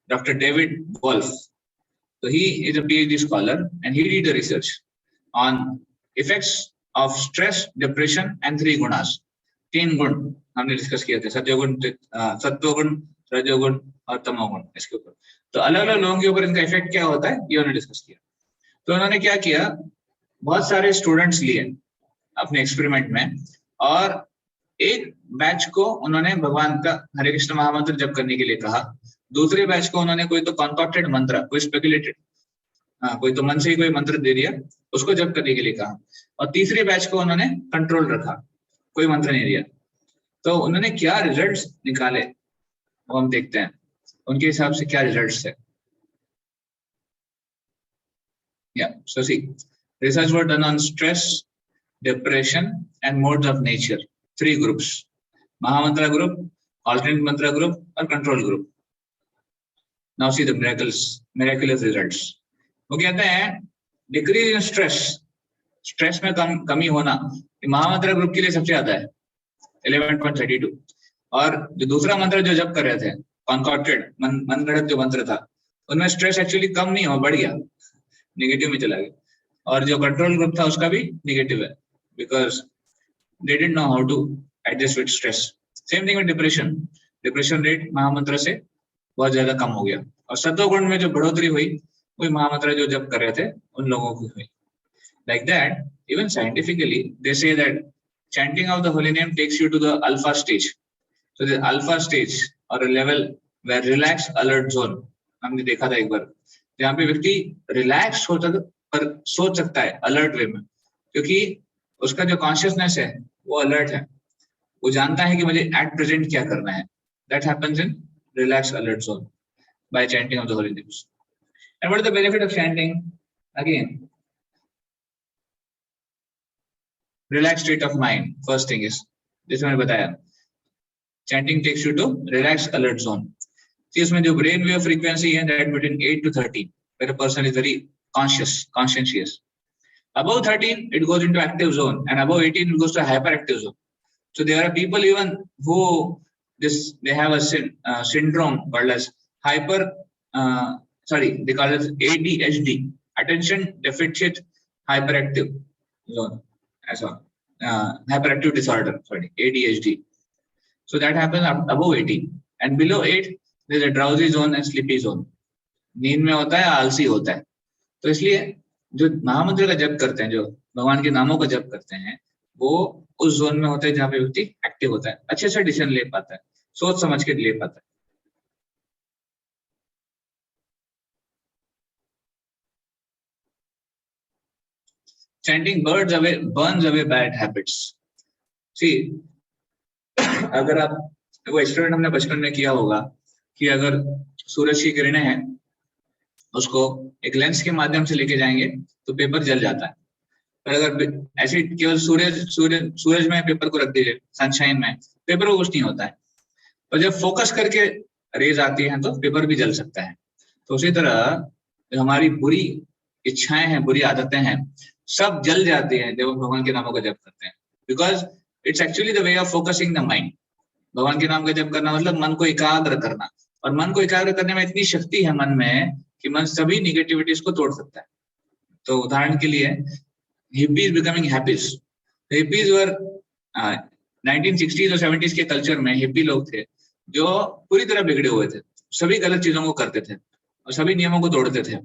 डॉक्टर डेविड वॉल्फ। तो he is a PhD scholar and he did the research on effects of stress, depression and 3 gunas. 3 गुण हमने discuss किए थे, सत्वगुण, रजोगुण और तमोगुण। इसके ऊपर तो अलग अलग लोगों के ऊपर इनका इफेक्ट क्या होता है ये उन्होंने डिस्कस किया। तो उन्होंने क्या किया, बहुत सारे स्टूडेंट्स लिए अपने एक्सपेरिमेंट में, और एक बैच को उन्होंने भगवान का हरे कृष्ण महामंत्र जप करने के लिए कहा। दूसरे बैच को उन्होंने कोई तो कॉन्कॉक्टेड मंत्र, कोई स्पेकुलेटेड, कोई तो मन से ही कोई मंत्र दे दिया, उसको जप करने के लिए कहा। और तीसरे बैच को उन्होंने कंट्रोल रखा, कोई मंत्र नहीं दिया। तो उन्होंने क्या रिजल्ट्स निकाले वो हम देखते हैं, उनके हिसाब से क्या रिजल्ट्स है। Yeah, so see, research was done on stress, depression, and modes of nature. 3 groups: Mahamantra group, alternate mantra group, or control group. Now see the miraculous results. वो कहते हैं डिक्रीज इन स्ट्रेस में कमी होना महामंत्र group के लिए सबसे ज्यादा है 11.32, और जो दूसरा मंत्र जो जप कर रहे थे कॉन्कॉर्टेड मन गढ़त जो मंत्र था उनमें स्ट्रेस एक्चुअली कम नहीं हो, बढ़ गया, नेगेटिव में चला गया, और जो कंट्रोल ग्रुप था उसका भी नेगेटिव है because they didn't know how to adjust with stress. Same thing with depression rate mahamantra से बहुत ज्यादा कम हो गया, और सत्वगुण में जो बढ़ोतरी हुई वही महामंत्र जो जप कर रहे थे उन लोगों की हुई. Like that, even scientifically, they say that chanting of the holy name takes you to the alpha stage. So the alpha stage or a level where relaxed alert zone, हमने देखा था एक बार, जहाँ पे व्यक्ति रिलैक्स पर सोच सकता है अलर्ट वे में, क्योंकि उसका जो कॉन्शियसनेस है वो अलर्ट है, वो जानता है कि मुझे एट प्रेजेंट क्या करना है. That happens in relaxed alert zone by chanting of the holy names. And what is the benefit of chanting? Again, relaxed state of mind. First thing is, जैसे मैंने बताया, chanting takes you to relaxed alert zone. See, इसमें जो brain wave frequency है that between 8 to 13, where a person is very conscientious. Above 13, it goes into active zone, and above 18, it goes to hyperactive zone. So there are people even who they have a syndrome called as they call it ADHD, attention deficit hyperactive zone, as a hyperactive disorder, ADHD. So that happens above 18, and below 8 there is a drowsy zone and sleepy zone. नींद में होता है, आलसी होता है. तो इसलिए जो महामंत्र का जप करते हैं, जो भगवान के नामों का जप करते हैं, वो उस जोन में होता है जहाँ पे व्यक्ति एक्टिव होता है, अच्छे से डिसीजन ले पाता है, सोच समझ के ले पाता है. Chanting burns away bad habits. See, अगर आप वो एक्सपेरिमेंट हमने बचपन में किया होगा कि अगर सूरज की किरणें हैं उसको एक लेंस के माध्यम से लेके जाएंगे तो पेपर जल जाता है, पर अगर ऐसे केवल सूरज में पेपर को रख दीजिए सनशाइन में, पेपर को कुछ नहीं होता है, पर जब फोकस करके रेज आती है तो पेपर भी जल सकता है. तो उसी तरह जो हमारी बुरी इच्छाएं हैं, बुरी आदतें हैं, सब जल जाते हैं जब हम भगवान के नामों का जप करते हैं, because it's actually the way of focusing the mind. भगवान के नाम का जप करना मतलब मन को एकाग्र करना, और मन को एकाग्र करने में इतनी शक्ति है मन में कि मन सभी निगेटिविटीज को तोड़ सकता है. तो उदाहरण के लिए हिप्पीज बिकमिंग हैप्पीज. हिप्पीज वर 1960s और 70s के कल्चर में हिप्पी लोग थे जो पूरी तरह बिगड़े हुए थे, सभी गलत चीजों को करते थे और सभी नियमों को तोड़ते थे.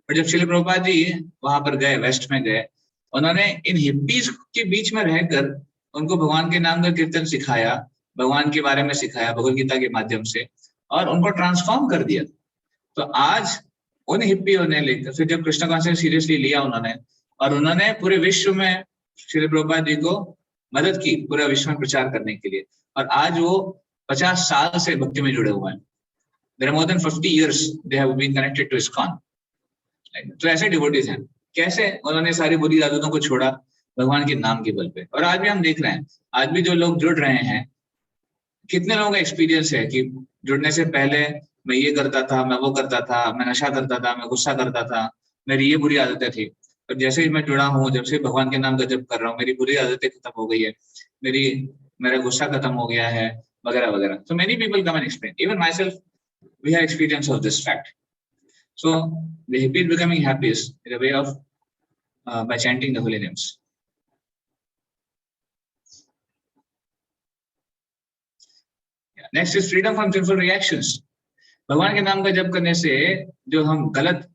पर जब श्रील प्रभुपाद जी वहां पर गए, वेस्ट में गए, उन्होंने इन हिप्पीज के बीच में रहकर उनको भगवान के नाम का कीर्तन सिखाया, भगवान के बारे में सिखाया भगवद गीता के माध्यम से, और उनको ट्रांसफॉर्म कर दिया. तो आज उन हिप्पियों ने लेकर फिर जब कृष्ण कॉन्सेप्ट सीरियसली लिया उन्होंने, और उन्होंने पूरे विश्व में श्रील प्रभुपाद जी को मदद की पूरा विश्व में प्रचार करने के लिए, और आज वो 50 साल से भक्ति में जुड़े हुए हैं. There are more than 50 years they have been connected to ISKCON. तो ऐसे डिवोटीज हैं, कैसे उन्होंने सारी बुरी आदतों को छोड़ा भगवान के नाम के बल पे. और आज भी हम देख रहे हैं, आज भी जो लोग जुड़ रहे हैं, कितने लोगों का एक्सपीरियंस है कि जुड़ने से पहले मैं ये करता था, मैं वो करता था, मैं नशा करता था, मैं गुस्सा करता था, मेरी ये बुरी आदतें थी, और जैसे ही मैं जुड़ा हूँ, जब से भगवान के नाम का जप कर रहा हूँ, मेरी बुरी आदतें खत्म हो गई है, मेरा गुस्सा खत्म हो गया है, वगैरह वगैरह. So many people come and explain. Even myself, we have experience of this fact. So the hippies becoming happy is a way of by chanting the holy names. Next is freedom from sinful reactions. भगवान के नाम का जप करने से जो हम गलत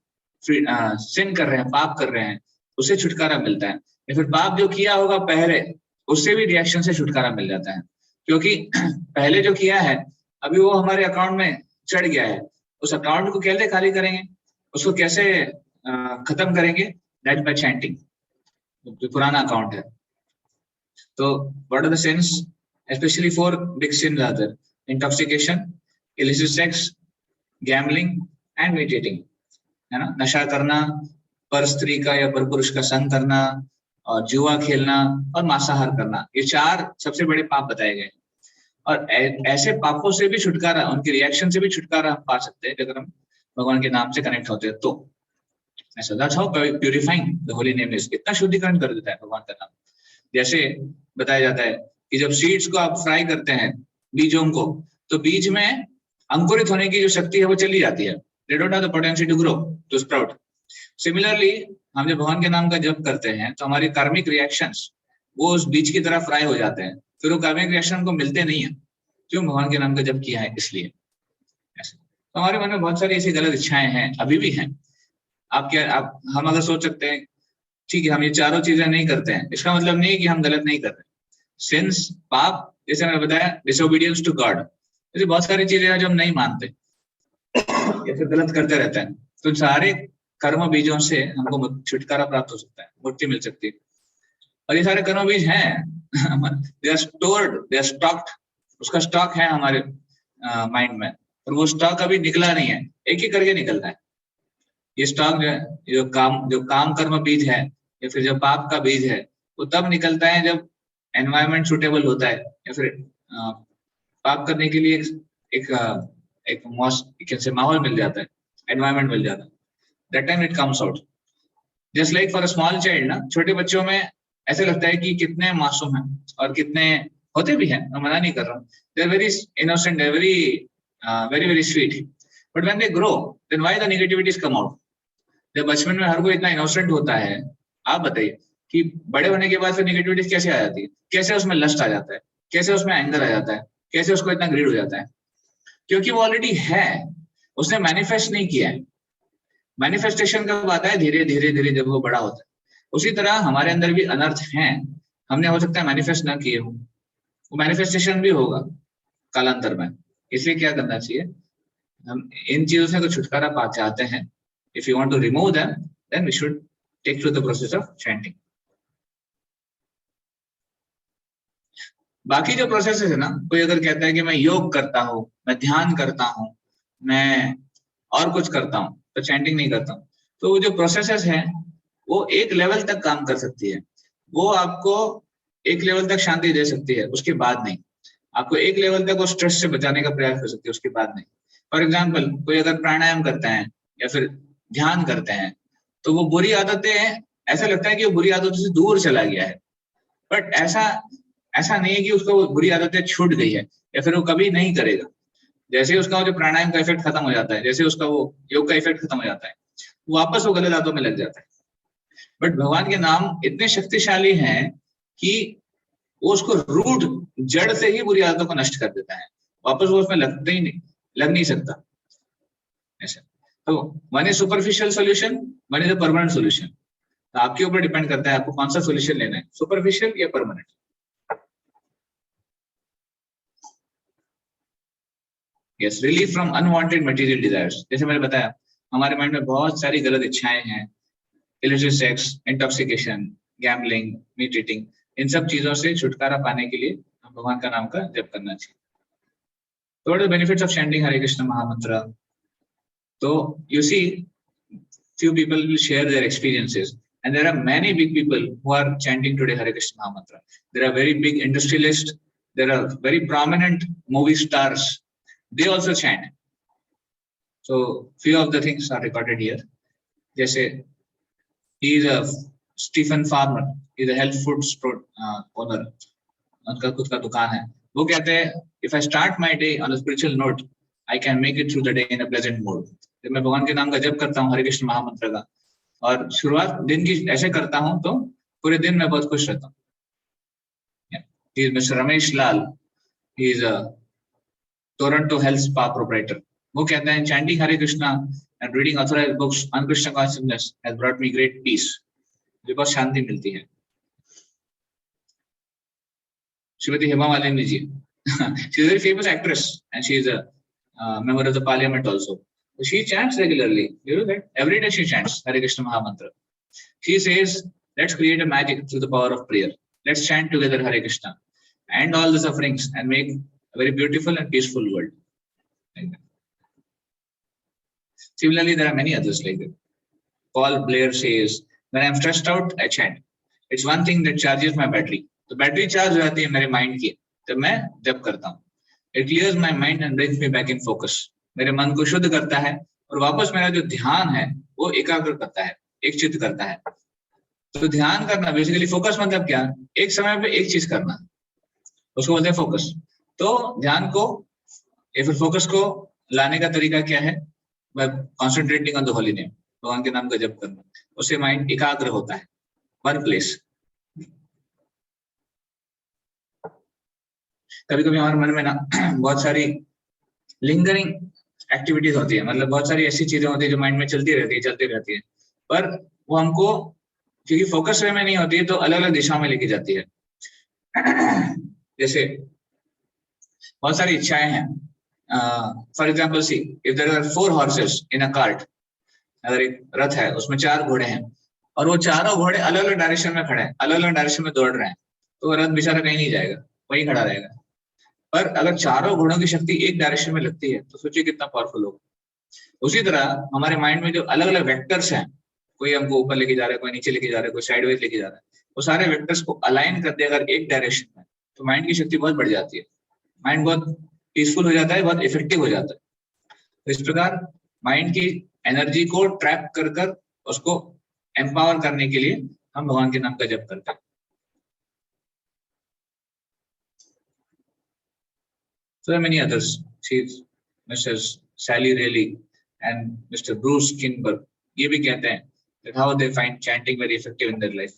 सिन कर रहे हैं, पाप कर रहे हैं, उससे छुटकारा मिलता है. या फिर पाप जो किया होगा पहले, उससे भी रिएक्शन से छुटकारा मिल जाता है, क्योंकि पहले जो किया है अभी वो हमारे अकाउंट में चढ़ गया है. उस अकाउंट को कैसे खाली करेंगे, उसको कैसे खत्म करेंगे? That by chanting. जो पुराना अकाउंट है. तो what are the sins, specially 4 big sins are there: intoxication, illicit sex, gambling and meditating. है ना, नशा करना, पर स्त्री का या पर पुरुष का संग करना, और जुआ खेलना और मांसाहार करना, ये 4 सबसे बड़े पाप बताए गए। और ऐसे पापों से भी छुटकारा, उनके रिएक्शन से भी छुटकारा हम पा सकते हैं अगर हम भगवान के नाम से कनेक्ट होते हैं तो। ऐसा that's how purifying the holy name is, इतना शुद्धिकरण कर देता है भगवान का नाम। जैसे बताया जाता है कि जब सीड्स को आप फ्राई करते हैं, बीजों को, तो बीज में अंकुरित होने की जो शक्ति है वो चली जाती है। They don't have the potential to grow, to sprout. Similarly हम जब भगवान के नाम का जप करते हैं तो हमारी कार्मिक रिएक्शंस वो उस बीज की तरह फ्राई हो जाते हैं, फिर वो कार्मिक रिएक्शन को मिलते नहीं है। क्यों? भगवान के नाम का जप किया है इसलिए। ऐसे तो हमारे मन में बहुत सारी ऐसी गलत इच्छाएं हैं, अभी भी हैं। हम अगर सोच सकते हैं ठीक है हम ये चारों चीजें नहीं करते हैं, इसका मतलब नहीं कि हम गलत नहीं कर रहे। सिंस, पाप, जैसे मैंने बताया डिसोबीडियंस टू गॉड, ऐसी बहुत सारी चीजें हैं जो हम नहीं मानते या फिर गलत करते रहते हैं। तो सारे कर्म बीजों से हमको छुटकारा प्राप्त हो सकता है, मुक्ति मिल सकती है। और ये सारे कर्म बीज हैं they are stored, they are stocked, उसका स्टॉक है हमारे माइंड में, और वो स्टॉक अभी निकला नहीं है, एक ही करके निकलना है। ये स्टॉक जो है, जो काम कर्म बीज है या फिर जो पाप का बीज है, वो तब निकलता है जब एनवायरमेंट सुटेबल होता है, या फिर पाप करने के लिए एक कैसे माहौल मिल जाता है, एनवायरमेंट मिल जाता है, that time it comes out. Just like for a small child ना, छोटे बच्चों में ऐसे लगता है कि कितने मासूम हैं, और कितने होते भी हैं, मैं मना नहीं कर रहा हूँ, they are very innocent, they are very very very sweet, but when they grow then why the negativities come out. जब बचपन में हर कोई इतना इनोसेंट होता है, आप बताइए कि बड़े होने के बाद फिर नेगेटिविटीज कैसे आ जाती है, कैसे उसमें लस्ट आ जाता है, कैसे उसमें एंगर आ जाता है, कैसे उसको इतना ग्रीड हो जाता है, क्योंकि वो ऑलरेडी है, उसने मैनिफेस्ट नहीं किया है। मैनिफेस्टेशन कब आता है? धीरे धीरे धीरे जब वो बड़ा होता है। उसी तरह हमारे अंदर भी अनर्थ हैं, हमने हो सकता है मैनिफेस्ट ना किए हो, वो मैनिफेस्टेशन भी होगा कालांतर में। इसलिए क्या करना चाहिए, हम इन चीजों से तो छुटकारा पा चाहते हैं, if you want to remove them then we should take through the process of chanting. बाकी जो प्रोसेस है ना, कोई अगर कहता है कि मैं योग करता हूँ, मैं ध्यान करता हूँ, मैं और कुछ करता हूँ, तो चैंटिंग नहीं करता हूँ, तो वो जो प्रोसेसेस हैं वो एक लेवल तक काम कर सकती है, वो आपको एक लेवल तक शांति दे सकती है, उसके बाद नहीं। आपको एक लेवल तक वो स्ट्रेस से बचाने का प्रयास कर सकती है, उसके बाद नहीं। फॉर एग्जाम्पल, कोई अगर प्राणायाम करते हैं या फिर ध्यान करते हैं, तो वो बुरी आदतें, ऐसा लगता है कि वो बुरी आदतों से दूर चला गया है, बट ऐसा नहीं है कि उसको बुरी आदतें छूट गई है या फिर वो कभी नहीं करेगा। जैसे उसका जो प्राणायाम का इफेक्ट खत्म हो जाता है, जैसे उसका वो योग का इफेक्ट खत्म हो जाता है, वापस वो गलत आदतों में लग जाता है। बट भगवान के नाम इतने शक्तिशाली हैं कि वो उसको रूट, जड़ से ही बुरी आदतों को नष्ट कर देता है, वापस वो उसमें लग नहीं सकता। ऐसा तो one is superficial solution, one is a permanent solution. तो आपके ऊपर डिपेंड करता है आपको कौन सा सोल्यूशन लेना है, सुपरफिशियल या permanent. Yes, relief from unwanted material desires. जैसे मैंने बताया हमारे माइंड में बहुत सारी गलत इच्छाएं हैं, illicit sex, intoxication, gambling, meat eating, इन सब चीजों से छुटकारा पाने के लिए हम भगवान का नाम का जप करना चाहिए। तो what are the benefits of chanting Hare Krishna mahamantra? तो you see, few people will share their experiences, and there are many big people who are chanting today Hare Krishna Mahamantra. There are very big industrialists, there are very prominent movie stars, they also chant. So few of the things are recorded here. जैसे he is a Stephen Farmer, he is a health foods owner, उनका खुद का दुकान है। वो कहते हैं if I start my day on a spiritual note, I can make it through the day in a pleasant mood. जब मैं भगवान के नाम का जप करता हूँ हरे कृष्ण महामंत्र का, और शुरुआत दिन की ऐसे करता हूं, तो पूरे दिन में बहुत खुश रहता हूँ। He is Mr. Ramesh Lal. He is a Toronto Health Spa proprietor. वो कहते हैं chanting Hare Krishna and reading authorized books on Krishna consciousness has brought me great peace. मुझे बहुत शांति मिलती है। Shrimati Hema Malini ji, she is a very famous actress and she is a member of the parliament also. She chants regularly. You know that every day she chants Hare Krishna Mahamantra. She says, let's create a magic through the power of prayer. Let's chant together Hare Krishna, end all the sufferings and make a very beautiful and peaceful world. Like that. Similarly, there are many others like that. Paul Blair says, when I'm stressed out, I chant. It's one thing that charges my battery. तो battery charge हो जाती है मेरे mind की जब मैं जप करता हूँ। It clears my mind and brings me back in focus. मेरे मन को शुद्ध करता है और वापस मेरा जो ध्यान है वो एकाग्र करता है, एक चित्त करता है। तो ध्यान करना बेसिकली, फोकस मतलब क्या, एक समय पे एक चीज करना, उसको बोलते हैं फोकस। तो ध्यान को या फिर फोकस को लाने का तरीका क्या है, by concentrating on the holy name, भगवान के नाम का जप करना, उससे माइंड एकाग्र होता है, वन प्लेस। कभी कभी हमारे मन में ना बहुत सारी लिंगरिंग एक्टिविटीज होती है, मतलब बहुत सारी ऐसी चीजें होती है जो माइंड में चलती रहती है, पर वो हमको क्योंकि फोकस वे में नहीं होती है तो अलग अलग दिशाओं में लेके जाती है। जैसे बहुत सारी इच्छाएं हैं, for example see if there are 4 horses in a cart, अगर एक रथ है उसमें 4 घोड़े हैं और वो चारों घोड़े अलग अलग डायरेक्शन में खड़े हैं, अलग अलग डायरेक्शन में दौड़ रहे हैं, तो वो रथ बेचारा कहीं नहीं जाएगा, वहीं खड़ा रहेगा। पर अगर चारों घोड़ों की शक्ति एक डायरेक्शन में लगती है तो सोचिए कितना पावरफुल होगा। उसी तरह हमारे माइंड में जो अलग अलग वेक्टर्स हैं, कोई हमको ऊपर लेके जा रहा है, कोई नीचे लेके जा रहा है, कोई साइडवेज लेके जा रहा है, वो सारे वेक्टर्स को अलाइन कर दे अगर एक डायरेक्शन में, तो माइंड की शक्ति बहुत बढ़ जाती है, माइंड बहुत पीसफुल हो जाता है, बहुत इफेक्टिव हो जाता है। तो इस प्रकार माइंड की एनर्जी को ट्रैप कर कर उसको एम्पावर करने के लिए हम भगवान के नाम का जप करते हैं। So many others, Mrs. Sally Rayleigh and Mr. Bruce Kinberg, ये भी कहते हैं that how they find chanting very effective in their life.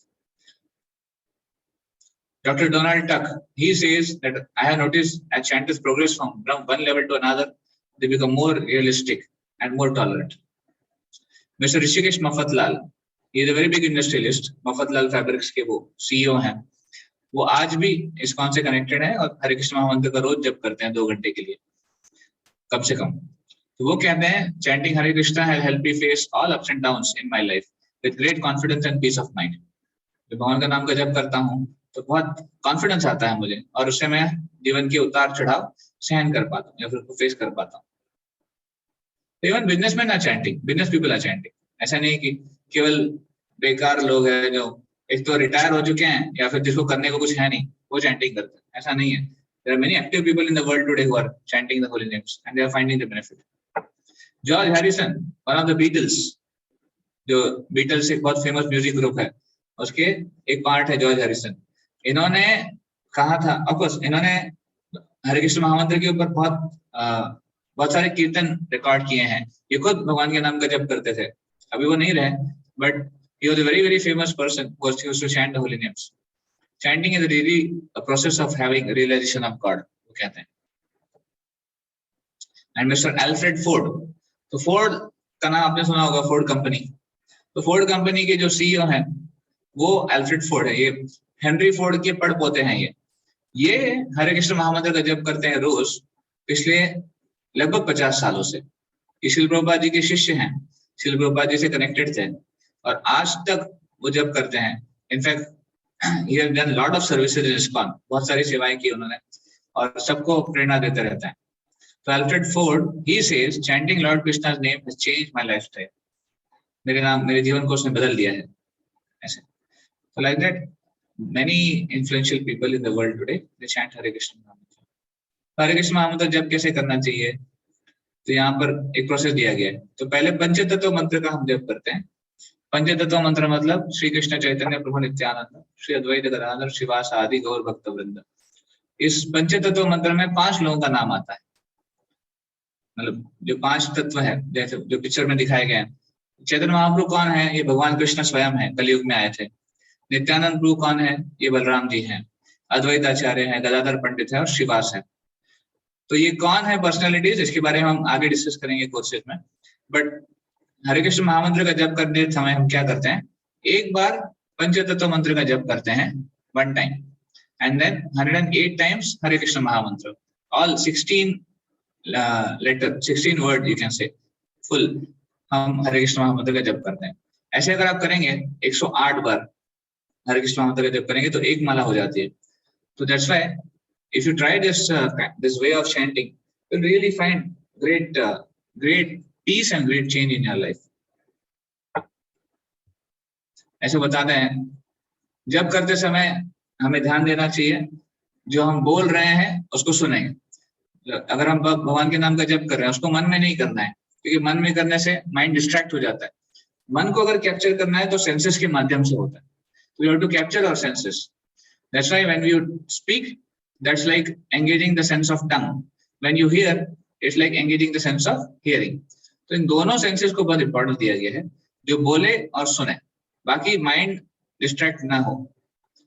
Dr. Donald Tuck, he says that I have noticed as chanters progress from one level to another, they become more realistic and more tolerant. Mr. Rishikesh Mafatlal, he is a very big industrialist, Mafatlal Fabrics के वो CEO हैं, वो आज भी ISKCON से connected है और हरे कृष्ण महामंत्र का रोज जप करते हैं 2 घंटे के लिए कम से कम। तो वो कहते हैं chanting Hare Krishna has helped me face all ups and downs in my life with great confidence and peace of mind. जब भगवान का नाम का जप करता हूँ तो बहुत कॉन्फिडेंस आता है मुझे और उससे मैं जीवन के उतार चढ़ाव सहन कर पाता हूँ या फिर उसको फेस कर पाता हूँ। Even businessman are chanting, business people are chanting. ऐसा नहीं कि केवल बेकार लोग हैं जो एक तो रिटायर हो चुके हैं या फिर जिसको करने को कुछ है नहीं वो चैंटिंग करते हैं, ऐसा नहीं है। There are many active people in the world today who are chanting the holy names and they are finding the benefit. George Harrison, one of the Beatles, जो बीटल्स एक बहुत फेमस म्यूजिक ग्रुप है, उसके एक part है George Harrison. इन्होंने कहा था, ऑफ कोर्स इन्होंने हरे कृष्ण महामंत्र के ऊपर बहुत सारे कीर्तन रिकॉर्ड किए हैं। ये खुद भगवान के नाम का जप करते थे, अभी वो नहीं रहे, but he was a very very famous person who used to chant the holy names. Chanting is really a process of having a realization of God, वो कहते हैं। And Mr. Alfred Ford, तो फोर्ड का नाम आपने सुना होगा, Ford company. तो फोर्ड कंपनी के जो सीईओ हैं वो अल्फ्रेड फोर्ड है। ये हेनरी फोर्ड के पड़पोते हैं। ये हरे कृष्ण महामंत्र का जप करते हैं रोज पिछले लगभग 50 सालों से। ये शिल प्रभुपाद जी के शिष्य हैं, शिल प्रभुपाद जी से कनेक्टेड थे और आज तक वो जप करते हैं। In fact he has done lot of services in ISKCON, बहुत सारी सेवाएं की उन्होंने और सबको प्रेरणा देते रहते हैं। तो Alfred Ford, he says chanting Lord Krishna's name has changed my lifestyle. मेरे जीवन को उसने बदल दिया है ऐसे। So like that many influential people in the world today they chant Hare Krishna महामंत्र। हरे कृष्ण महामंत्र जप कैसे करना चाहिए, तो यहाँ पर एक प्रोसेस दिया गया है। तो पहले पंचतत्व मंत्र का हम जप करते हैं। पंचतत्व मंत्र मतलब श्री कृष्ण चैतन्य प्रभु नित्यानंद श्री अद्वैत गदाधर श्रीवास आदि गौर भक्त वृंद। इस पंचतत्व मंत्र में 5 लोगों का नाम आता है, मतलब जो 5 तत्व है जैसे जो पिक्चर में दिखाए गए हैं। चैतन्य महाप्रभु कौन है, ये भगवान कृष्ण स्वयं है, कलयुग में आए थे। नित्यानंद प्रभु कौन है, ये बलराम जी हैं। अद्वैत आचार्य है, गदाधर पंडित है और श्रीवास है। तो ये कौन है पर्सनैलिटीज, इसके बारे में हम आगे डिस्कस करेंगे कोर्सेज में। बट हरे कृष्ण महामंत्र का जप करते समय हम क्या करते हैं, एक बार पंचतत्व मंत्र का जप करते हैं 1 time and then 108 times Hare Krishna mahamantra, all 16 letter 16 word you can say full हम हरे कृष्ण महामंत्र का जप करते हैं। ऐसे अगर आप करेंगे 108 बार हरे कृष्ण महामंत्र का जप करेंगे तो एक माला हो जाती है। तो that's why if you try this way of chanting, you'll really find great peace and great change in your life. ऐसे बताते हैं जप करते समय हमें ध्यान देना चाहिए, जो हम बोल रहे हैं उसको सुनें। अगर हम भगवान के नाम का जप कर रहे हैं, उसको मन में नहीं करना है, क्योंकि मन में करने से माइंड डिस्ट्रैक्ट हो जाता है। मन को अगर कैप्चर करना है तो सेंसेस के माध्यम से होता है। तो we have to capture our senses. That's why when you speak, that's like engaging the sense of tongue. When you hear, it's like engaging the sense of hearing. तो इन दोनों सेंसेस को बहुत इंपॉर्टेंस दिया गया है, जो बोले और सुने, बाकी माइंड डिस्ट्रैक्ट ना हो।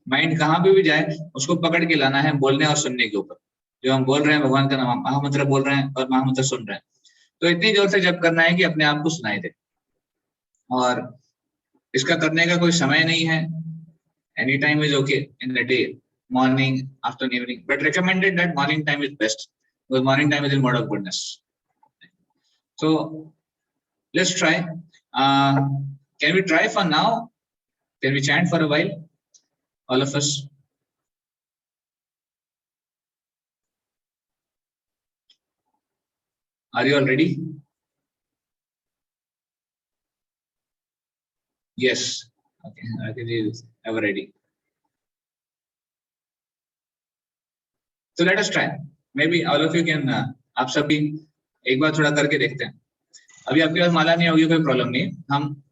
माइंड कहाँ पे भी जाए उसको पकड़ के लाना है बोलने और सुनने के ऊपर। जो हम बोल रहे हैं भगवान का नाम, महामंत्र बोल रहे हैं और महामंत्र सुन रहे हैं, तो इतनी जोर से जप करना है कि अपने आप को सुनाई दे। और इसका करने का कोई समय नहीं है, any time is okay in the day, morning, afternoon, evening, but recommended that morning time is best, because morning time is in mode of goodness. So let's try. Can we try for now? Can we chant for a while, all of us? Are you all ready? Yes. Okay, Rakesh is ever ready. So let us try. Maybe all of you can, आप सभी एक बार थोड़ा करके देखते हैं। अभी आपके पास माला नहीं होगी, कोई प्रॉब्लम नहीं, हम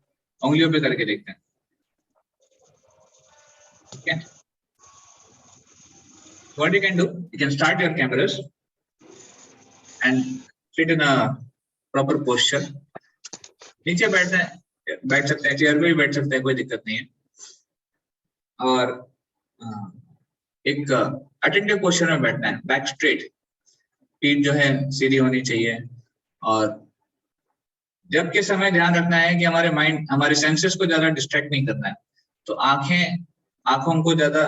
उंगलियों पे करके देखते हैं। Okay. What you can do, you can start your cameras and sit in a proper posture. नीचे बैठ सकते हैं, चेयर पे भी बैठ सकते हैं, कोई दिक्कत नहीं है। और एक अटेंटिव पोस्चर में बैठना है, बैक स्ट्रेट, पीठ जो है सीधी होनी चाहिए। और जब के समय ध्यान रखना है कि हमारे माइंड, हमारे सेंसेस को ज्यादा डिस्ट्रैक्ट नहीं करना है। तो आंखों को ज्यादा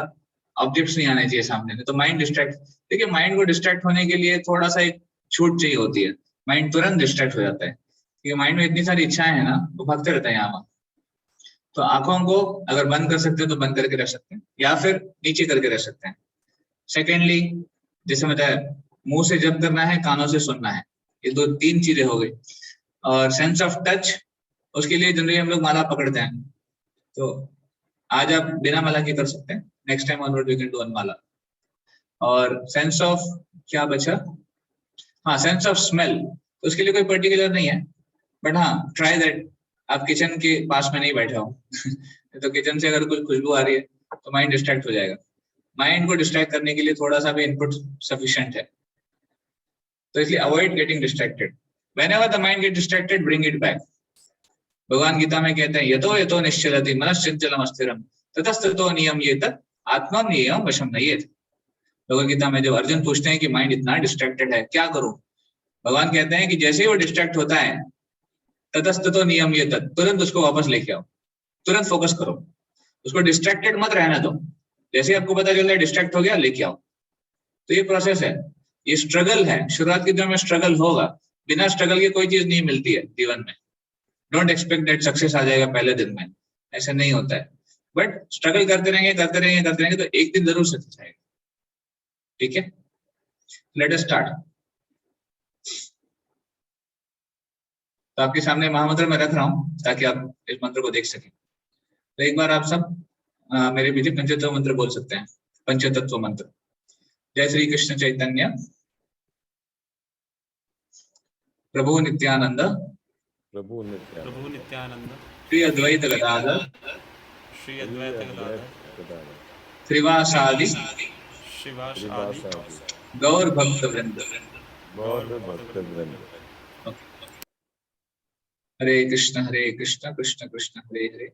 ऑब्जेक्ट्स नहीं आने चाहिए सामने, तो माइंड डिस्ट्रैक्ट। देखिए, माइंड को डिस्ट्रैक्ट होने के लिए थोड़ा सा एक छूट चाहिए होती है, माइंड तुरंत डिस्ट्रैक्ट हो जाता है, क्योंकि माइंड में इतनी सारी इच्छाएं हैं ना, वो भागते रहता है यहाँ वहाँ। तो आंखों को अगर बंद कर सकते हैं तो बंद करके रख सकते हैं, या फिर नीचे करके रख सकते हैं। सेकेंडली, जैसे बताया, मुंह से जप करना है, कानों से सुनना है, ये दो तीन चीजें हो गई। और सेंस ऑफ टच, उसके लिए जनरली हम लोग माला पकड़ते हैं, तो आज आप बिना माला के कर सकते हैं, next time onward we can do माला। और सेंस ऑफ क्या बचा, हाँ, सेंस ऑफ स्मेल, उसके लिए कोई पर्टिकुलर नहीं है, बट हाँ, ट्राई दैट आप किचन के पास में नहीं बैठे हो तो किचन से अगर कुछ खुशबू आ रही है तो माइंड डिस्ट्रैक्ट हो जाएगा। माइंड को डिस्ट्रैक्ट करने के लिए थोड़ा सा भी इनपुट सफिशिएंट है, तो इसलिए avoid getting distracted. Whenever the mind get distracted, bring it back. भगवान गीता में कहते हैं, यतो यतो निश्चलति मनश्चंचलम अस्थिरम ततस्ततो नियम्येत आत्मनियम वशम नयेत। भगवद गीता में जब अर्जुन पूछते हैं कि माइंड इतना डिस्ट्रैक्टेड है, क्या करूं, भगवान कहते हैं कि जैसे ही वो डिस्ट्रैक्ट होता है, ततस्ततो नियम्येत, तुरंत उसको वापस लेके आओ, तुरंत फोकस करो, उसको डिस्ट्रैक्टेड मत रहना दो। जैसे आपको पता चल रहा है डिस्ट्रैक्ट हो गया, लेके आओ। तो ये प्रोसेस है, ये स्ट्रगल है। शुरुआत के दिनों में स्ट्रगल होगा, बिना स्ट्रगल के कोई चीज नहीं मिलती है जीवन में। डोंट एक्सपेक्ट दैट सक्सेस आ जाएगा पहले दिन में, ऐसा नहीं होता है। बट स्ट्रगल करते रहेंगे तो एक दिन जरूर सक्सेस आएगा। ठीक है, लेट अस स्टार्ट। तो आपके सामने महामंत्र मैं रख रहा हूं ताकि आप इस मंत्र को देख सकें। तो एक बार आप सब मेरे पीछे पंचतत्व मंत्र बोल सकते हैं। पंचतत्व मंत्र। जय श्री कृष्ण चैतन्य प्रभु नित्यानंद, प्रभु नित्यानंद श्री अद्वैत गदाधर श्रीवासादि गौर भक्त वृंद। Hare Krishna Krishna Krishna Hare Hare,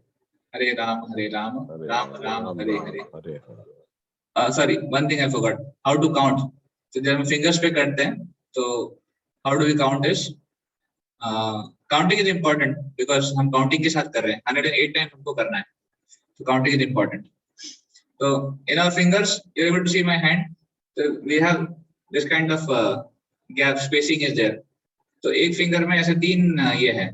Hare Ram Ram Ram Hare Hare. Sorry, one thing I forgot, how to count. तो जब हम फिंगर्स पे करते हैं तो how do we count is, counting is important because हम काउंटिंग के साथ कर रहे हैं। 108 टाइम्स हमको करना है, तो काउंटिंग इज इम्पोर्टेंट। तो in our fingers you are able to see my hand, तो we have this kind of gap, spacing is there. तो एक फिंगर में ऐसे 3 ये है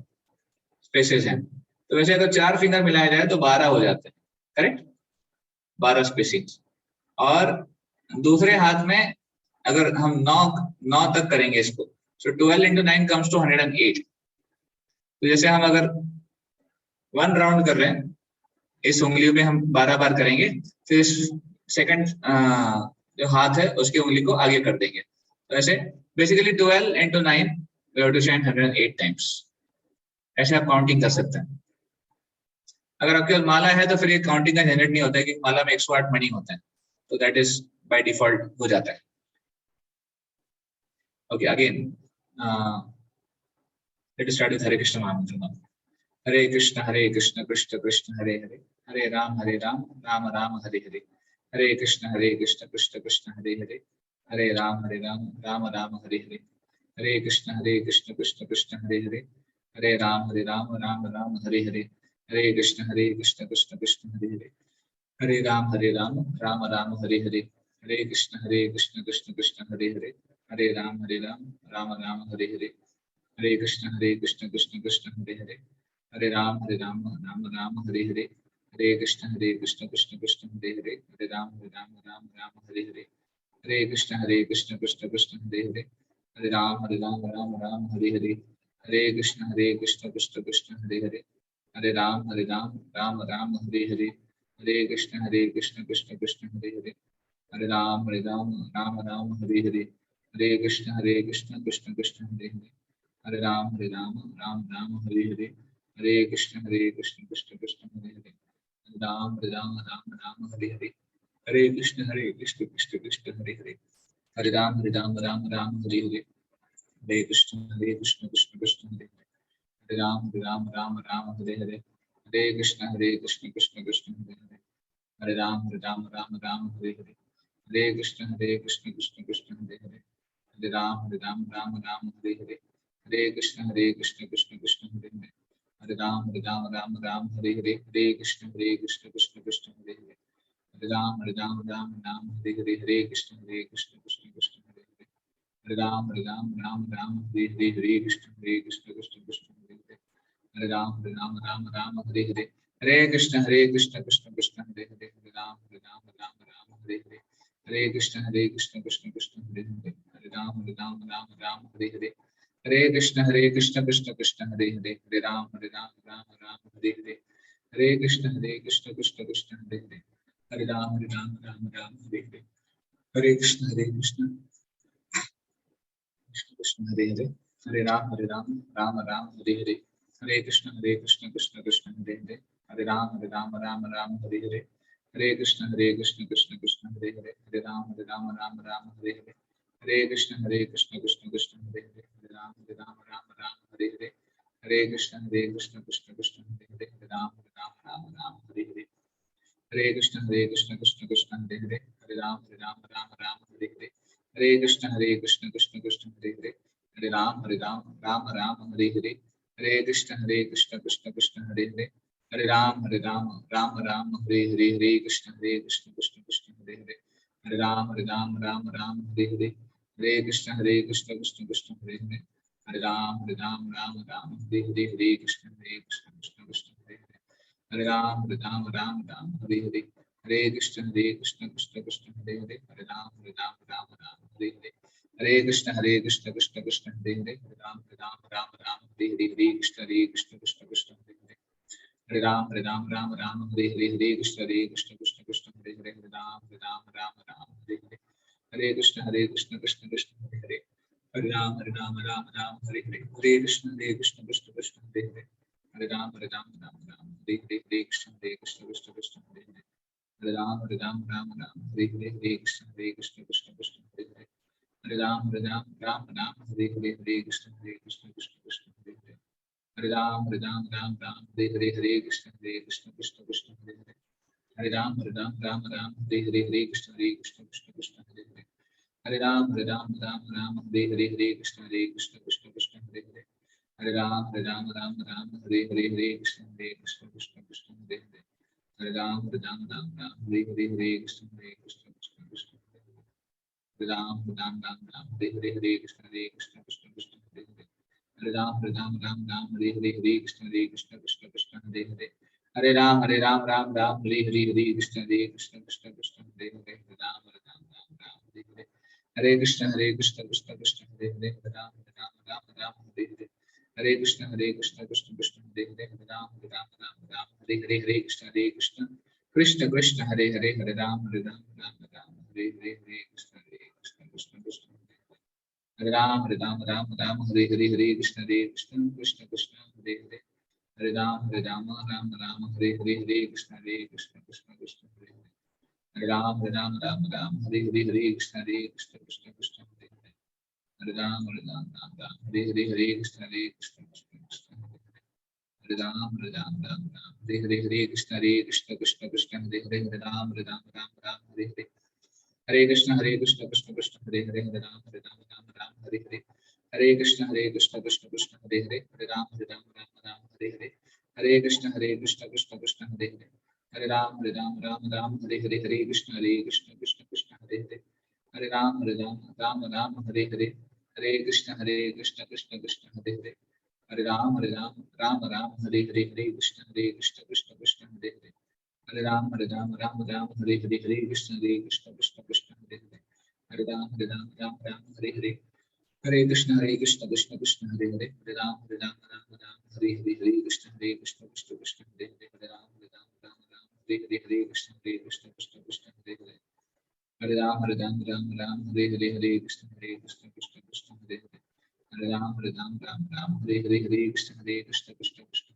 स्पेसेस हैं। तो वैसे अगर 4 फिंगर मिलाया जाए तो 12 हो जाते हैं, करेक्ट, 12 स्पेसिंग्स। और दूसरे हाथ में अगर हम 9 तक करेंगे इसको, so 12 into 9 comes to 108। तो जैसे हम अगर 1 राउंड कर रहे हैं इस उंगली में हम 12 बार करेंगे, फिर सेकंड जो हाथ है उसकी उंगली को आगे कर देंगे। तो ऐसे basically 12 into 9 we have to chant 108 times। ऐसे आप काउंटिंग कर सकते हैं। अगर आपके पास माला है तो फिर ये काउंटिंग का झंझट नहीं होता है, कि माला में 108 मणि होते हैं, तो दैट इज बाय डिफॉल्ट हो जाता है। Okay, again let us start with Hare Krishna mahamantra. Hare Krishna Krishna Krishna Hare Hare, Hare Ram Ram Ram Hare Hare, Hare Krishna Krishna Krishna Hare Hare, Hare Ram Ram Ram Hare Hare, Hare Krishna Krishna Krishna Hare Hare, Hare Ram Ram Ram Hare Hare, Hare Krishna Krishna Krishna Hare Hare, Hare Ram Ram Ram Hare Hare, Hare Krishna Krishna Krishna Hare Hare, Hare Ram Ram Ram Hare Hare, Hare Krishna Krishna Krishna Hare Hare, Hare Ram Ram Ram Hare Hare, Hare Krishna Krishna Krishna Hare Hare, Hare Ram Ram Ram Hare Hare, Hare Krishna Krishna Krishna Hare Hare, Hare Ram Ram Ram Hare Hare, Hare Krishna Krishna Krishna Hare Hare, Hare Ram Ram Ram Hare Hare, Hare Krishna Krishna Krishna Hare Hare, Hare Ram Ram Ram Hare Hare, Hare Krishna Krishna Krishna Hare Hare, Hare Ram Ram Ram Hare Hare, Hare Krishna Krishna Krishna Hare Hare, Hare Ram Ram Hare Hare, Hare Krishna Krishna Krishna Hare Hare, Hare Ram Ram Hare Hare, Hare Krishna Krishna Krishna Hare Hare, Hare Ram Ram Hare Hare, Hare Krishna Krishna Krishna Hare Hare, Hare Ram Ram Hare Hare, Hare Krishna Krishna Krishna Hare Hare, Hare Ram Ram Hare Hare, Hare Krishna Krishna Krishna Hare Hare, Hare Ram Ram Hare Hare, Hare Krishna Krishna Krishna Hare Hare, Hare Ram Ram Hare Hare, Hare Krishna Krishna Krishna Hare Hare, Hare Ram Ram Hare Hare, Hare Krishna Krishna Krishna Hare Hare, Hare Ram Ram Hare Hare, Hare Krishna Krishna Krishna Hare Hare, Hare Ram Ram Hare Hare, Hare Krishna Krishna Krishna Hare Hare, Hare Ram Ram Hare Hare, Hare Krishna Krishna Krishna Hare Hare, Hare Ram Ram Hare Hare, Hare Krishna Krishna Krishna Hare Hare, Hare Ram Ram Hare Hare, Hare Krishna Krishna Krishna Hare Hare, Hare Ram Ram Hare Hare, Hare Krishna Krishna Krishna Hare Hare, Hare Ram Ram Hare Hare, Hare Krishna Krishna Krishna Hare Hare, Hare Ram Ram Hare Hare, Hare Krishna Krishna Krishna Hare Hare, Hare Ram Ram Hare Hare, Hare Krishna Krishna Krishna Hare Hare, Hare Ram Ram Hare Hare, Hare Krishna Krishna Krishna Hare Hare, Hare Ram Ram Hare Hare, Hare Krishna Krishna Krishna Hare Hare, Hare Ram Ram Hare Hare, Hare Krishna Krishna Krishna Hare Hare, Hare Ram Ram Hare Hare, Hare Krishna Krishna Krishna Hare Hare, Hare Ram Ram Hare Hare, Hare Krishna Krishna Krishna Hare Hare, Hare Ram Ram Hare Hare, Hare Krishna Krishna Krishna Hare Hare, Hare Ram Ram Hare Hare, Hare Krishna Krishna Krishna Hare Hare, Hare Ram Ram Hare Hare, Hare Krishna Krishna Krishna Hare Hare, Hare Ram Ram Hare Hare, Hare Krishna Krishna Krishna Hare Hare, Hare Ram Ram Hare Hare, Hare Krishna Krishna Krishna Hare Hare, Hare Ram Ram Hare Hare, Hare Krishna Krishna Krishna Hare Hare, Hare Ram Ram Hare Hare, Hare Krishna Krishna Krishna Hare Hare, Hare Ram Hare Hare, Hare Krishna Krishna Krishna Hare Hare, Hare Ram Ram Hare Hare, Hare Krishna Krishna Krishna Hare Hare, Hare Ram Ram Hare Hare, Hare Krishna Krishna Krishna Hare Hare, Hare Ram Ram Hare Hare, Hare Krishna Krishna Krishna Hare Hare, Hare Ram Ram Hare Hare, Hare Krishna Krishna Krishna Hare Hare, Hare Ram Ram Hare Hare, Hare Krishna Krishna Krishna Hare Hare, Hare Ram Ram Hare Hare, Hare Krishna Krishna Krishna Hare Hare, Hare Ram Ram Hare Hare, Hare Krishna Krishna Krishna Hare Hare, Hare Ram Ram Hare Hare, Hare Krishna Krishna Krishna Hare Hare, Hare Ram Ram Hare Hare, Hare Krishna Krishna Krishna Hare Hare, Hare Ram Ram Hare Hare, Hare Krishna Krishna Krishna Hare Hare, Hare Ram Ram Hare Hare, Hare Krishna Krishna Krishna Hare Hare, Hare Ram Ram Hare Hare, Hare Krishna Krishna Krishna Hare Hare, Hare Ram Ram Hare Hare Hare Krishna Krishna Krishna Hare Hare Hare Ram Hare Ram Hare Hare Hare Krishna Krishna Krishna Hare Ram Hare Ram Hare Hare Hare Krishna Krishna Krishna Hare Hare Hare Ram Hare Hare Hare Krishna Krishna Krishna Hare Hare Hare Ram Hare Hare Hare Krishna Krishna Krishna Hare Hare Hare Ram Hare Hare Hare Krishna Krishna Krishna Hare Hare Hare Ram Hare Hare Hare Krishna Krishna Krishna Hare Hare Hare Ram Hare Hare Hare Krishna Krishna Krishna Hare Hare Hare Ram Hare Hare Hare Krishna Krishna Krishna Hare Hare Hare Ram Hare Hare Hare Krishna Krishna Krishna Hare Hare Hare Ram Hare Hare Hare Krishna Krishna Krishna Hare Hare Hare Ram Hare Hare Hare Krishna Krishna Krishna Hare Hare Hare Ram Hare Hare Hare Krishna Krishna Krishna Hare Hare Hare Ram Hare Hare Hare Krishna Krishna Krishna Hare Hare Hare Ram Hare Hare Hare Krishna Krishna Krishna Hare Hare Hare Ram Hare Hare Hare Krishna Krishna Krishna Hare Hare Hare Ram Hare Hare Hare Krishna Krishna Krishna Hare Hare Hare Ram Hare Hare Hare Krishna Krishna Krishna Hare Hare Hare Ram Hare Hare Hare Krishna Krishna Krishna Hare Hare Hare Ram Hare Hare Hare Krishna Krishna Krishna Hare Hare Hare Ram Hare Hare Hare Krishna Krishna Krishna Hare Hare Hare Ram Hare Hare Hare Krishna Krishna Krishna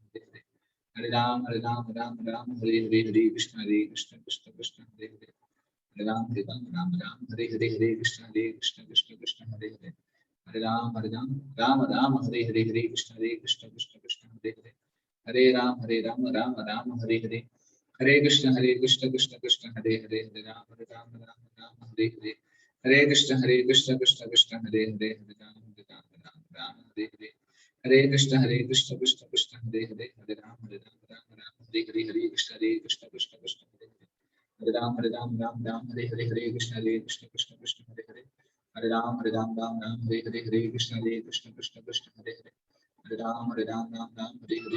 Hare Hare Hare Ram Hare Hare Hare Hare Krishna Krishna Krishna Hare Hare Hare Ram Hare Hare Hare Hare Krishna Krishna Krishna Hare Hare Hare Ram Hare Hare Hare Krishna Krishna Krishna Hare Hare Hare Ram Hare Hare Hare Krishna Krishna Krishna Hare Hare Hare Ram Hare Hare Hare Krishna Krishna Krishna Hare Hare Hare Ram Hare Hare Hare Krishna Krishna Krishna Hare Hare Hare Ram Hare Hare Hare Krishna Krishna Krishna Hare Hare Hare Ram Hare Hare Hare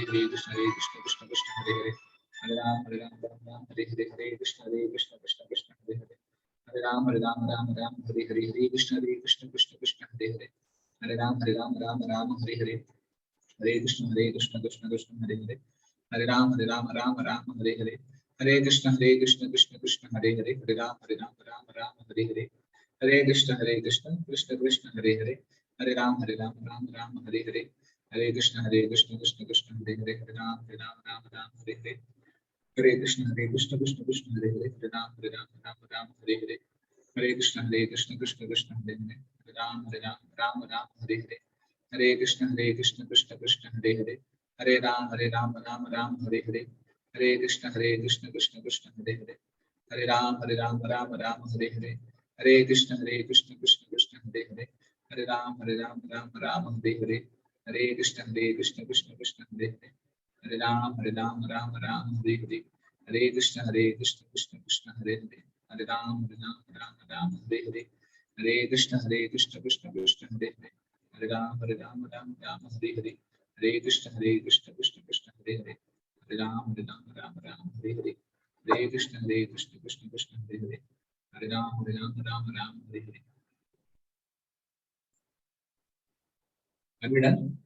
Krishna Krishna Krishna Hare Hare Hare Ram Hare Hare Hare Krishna Krishna Krishna Hare Hare Hare Ram Hare Hare Hare Krishna Krishna Krishna Hare Hare Hare Ram Hare Hare Hare Krishna Krishna Krishna Hare Hare Hare Ram Hare Hare Hare Hare Krishna Krishna Krishna Hare Hare Hare Ram Hare Hare Hare Hare Krishna Krishna Krishna Hare Hare Hare Ram Hare Hare Hare Hare Krishna Krishna Krishna Hare Hare Hare Ram Hare Hare Hare Hare Krishna Krishna Krishna Hare Hare Hare Ram Hare Hare Hare Hare Krishna Krishna Krishna Hare Hare Hare Ram Hare Hare Hare Hare Krishna Krishna Krishna Hare Hare Hare Ram Hare Hare Hare Hare Krishna Krishna Krishna Hare Hare Hare Ram Hare Hare Hare Hare Krishna Krishna Krishna Hare Hare Hare Ram Hare Hare Hare Hare Krishna Krishna Krishna Hare Hare Hare Ram Hare Hare Hare Hare Krishna Krishna Krishna Hare Hare Hare Ram Hare Hare Hare Krishna Krishna Krishna Hare Hare Hare Ram Hare Hare Hare Hare Krishna Krishna Krishna Hare Hare Hare Ram Hare Hare Hare. Are we done?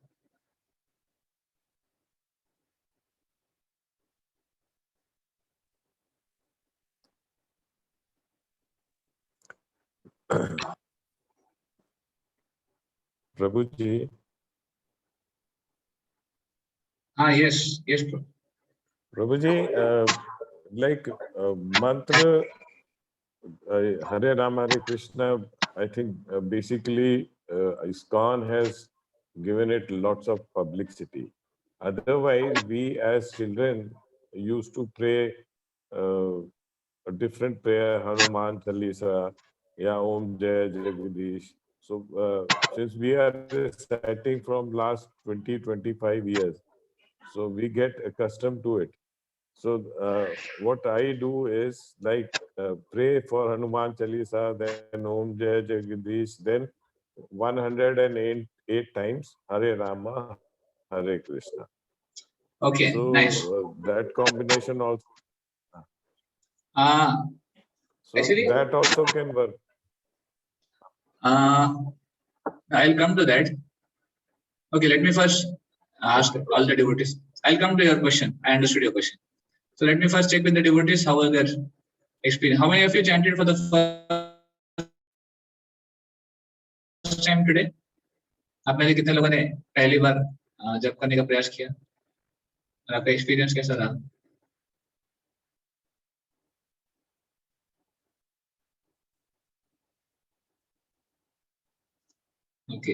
Prabhuji. Yes, Prabhuji, like mantra Hare Rama Hare Krishna, I think basically ISKCON has given it lots of publicity. Otherwise, we as children used to pray a different prayer, Hanuman Chalisa, Ya Om Jai Jagadish. So since we are reciting from last 20-25 years, so we get accustomed to it. So what I do is like pray for Hanuman Chalisa, then Om Jai Jagadish, then 108 times Hare Rama, Hare Krishna. Okay, so nice. That combination also. So Actually, that also can work. I'll come to that. Okay, let me first ask all the devotees. I'll come to your question. I understood your question. So let me first check with the devotees how was their experience. How many of you chanted for the first time today? आप में से कितने लोगों ने पहली बार जप करने का प्रयास किया और आपका एक्सपीरियंस कैसा रहा? ओके,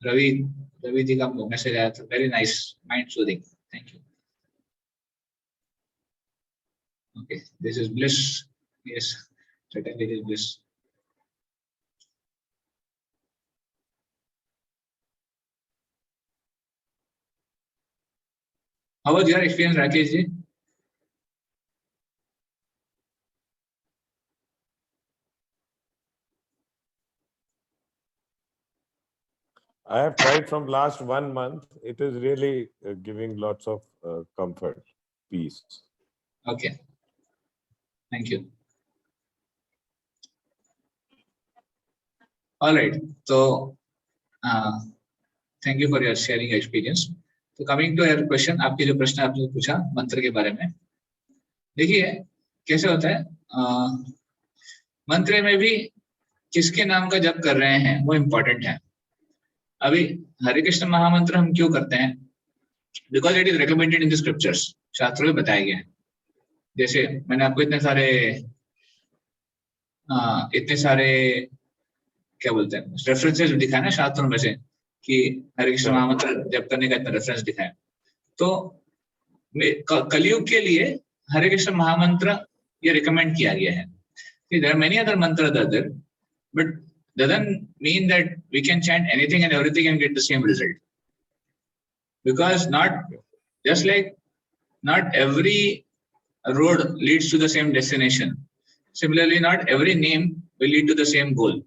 रवि जी का मैसेज आया था, very nice, mind soothing, thank you. Okay, this is bliss. Yes, certainly it is bliss. How was your experience, Rakesh ji? I have tried from last 1 month. It is really giving lots of comfort, peace. Okay, thank you. All right, so thank you for your sharing your experience. So coming to your question, आपके जो प्रश्न आपने पूछा मंत्र के बारे में, देखिए कैसे होता है, मंत्र में भी किसके नाम का जप कर रहे हैं वो इम्पोर्टेंट है. अभी हरे कृष्ण महामंत्र हम क्यों करते हैं? Because it is recommended in the scriptures, शास्त्रों में बताया गया है. जैसे मैंने आपको इतने सारे क्या बोलते हैं रेफरेंसेस दिखाए ना शास्त्रों में से कि हरे कृष्ण महामंत्र जप करने का इतना रेफरेंस दिखाया. तो कलयुग के लिए हरे कृष्ण महामंत्र ये रिकमेंड किया गया है. देयर आर मेनी अदर मंत्र other, but doesn't mean that we can chant anything and everything and get the same result, because not every road leads to the same destination. Similarly, not every name will lead to the same goal,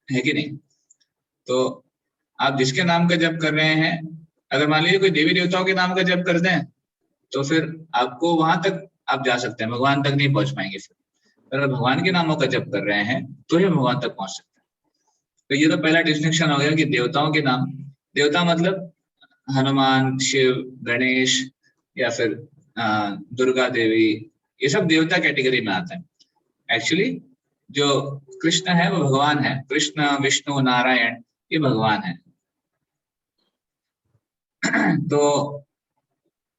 है कि नहीं? तो आप जिसके नाम का जप कर रहे हैं, अगर मान लीजिए कोई देवी देवताओं के नाम का जप करते हैं तो फिर आपको वहां तक आप जा सकते हैं, भगवान तक नहीं पहुंच पाएंगे. फिर अगर भगवान के नामों का जप कर रहे हैं तो ही भगवान तक पहुंच सकते हैं. तो ये तो पहला डिस्टिंक्शन हो गया कि देवताओं के नाम, देवता मतलब हनुमान, शिव, गणेश या फिर दुर्गा देवी, ये सब देवता कैटेगरी में आते हैं. एक्चुअली जो कृष्ण है वो भगवान है. कृष्ण, विष्णु, नारायण ये भगवान है. तो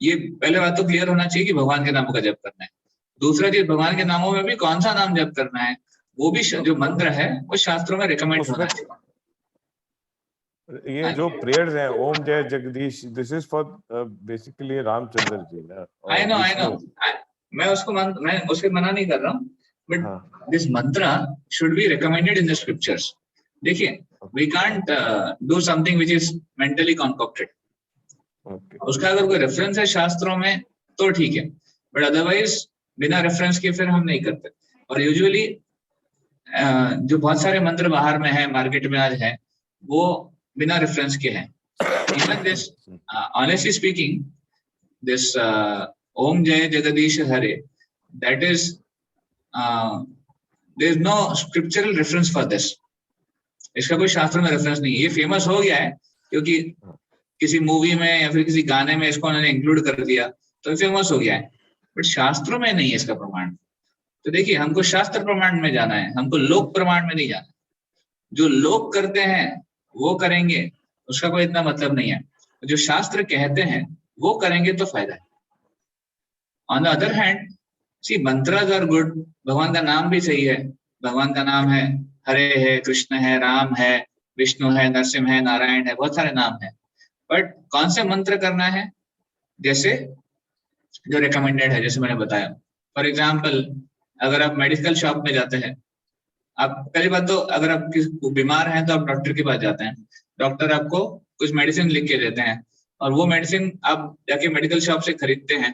ये पहले बात तो क्लियर होना चाहिए कि भगवान के नामों का जप करना है. दूसरा चीज, भगवान के नामों में भी कौन सा नाम जप करना है वो भी जो मंत्र है वो शास्त्रों में रिकमेंड होना चाहिए. ये जो प्रेयर्स हैं, Om Jai Jagdish, this is for basically Ramchandra ji ना. आई नो मैं उसके मना नहीं कर रहा हूँ, but this mantra should be recommended in the scriptures. देखिए, we can't do something which is mentally concocted. उसका अगर कोई रेफरेंस है शास्त्रों में तो ठीक है, बट अदरवाइज बिना रेफरेंस के फिर हम नहीं करते. और यूजुअली जो बहुत सारे मंत्र बाहर में है, मार्केट में आज है, वो बिना रेफरेंस के हैं. Even this honestly speaking, this Om Jai Jagdish Hare, that is there is no scriptural reference for this. इसका कोई शास्त्र में रेफरेंस नहीं है. ये फेमस हो गया है क्योंकि किसी मूवी में या फिर किसी गाने में इसको उन्होंने इंक्लूड कर दिया तो फेमस हो गया है, बट शास्त्रों में नहीं है इसका प्रमाण. तो देखिए, हमको शास्त्र प्रमाण में जाना है, हमको लोक प्रमाण में नहीं जाना. जो लोग करते हैं वो करेंगे, उसका कोई इतना मतलब नहीं है. जो शास्त्र कहते हैं वो करेंगे तो फायदा है. On the other hand, see mantras are good. भगवान का नाम भी सही है. भगवान का नाम है हरे है, कृष्ण है, राम है, विष्णु है, नरसिंह है, नारायण है, बहुत सारे नाम है. बट कौन से मंत्र करना है, जैसे जो रिकमेंडेड है, जैसे मैंने बताया. फॉर एग्जाम्पल, अगर आप मेडिकल शॉप में जाते हैं, आप पहली बात तो अगर आप बीमार हैं तो आप डॉक्टर के पास जाते हैं. डॉक्टर आपको कुछ मेडिसिन लिख के देते हैं और वो मेडिसिन आप जाके मेडिकल शॉप से खरीदते हैं.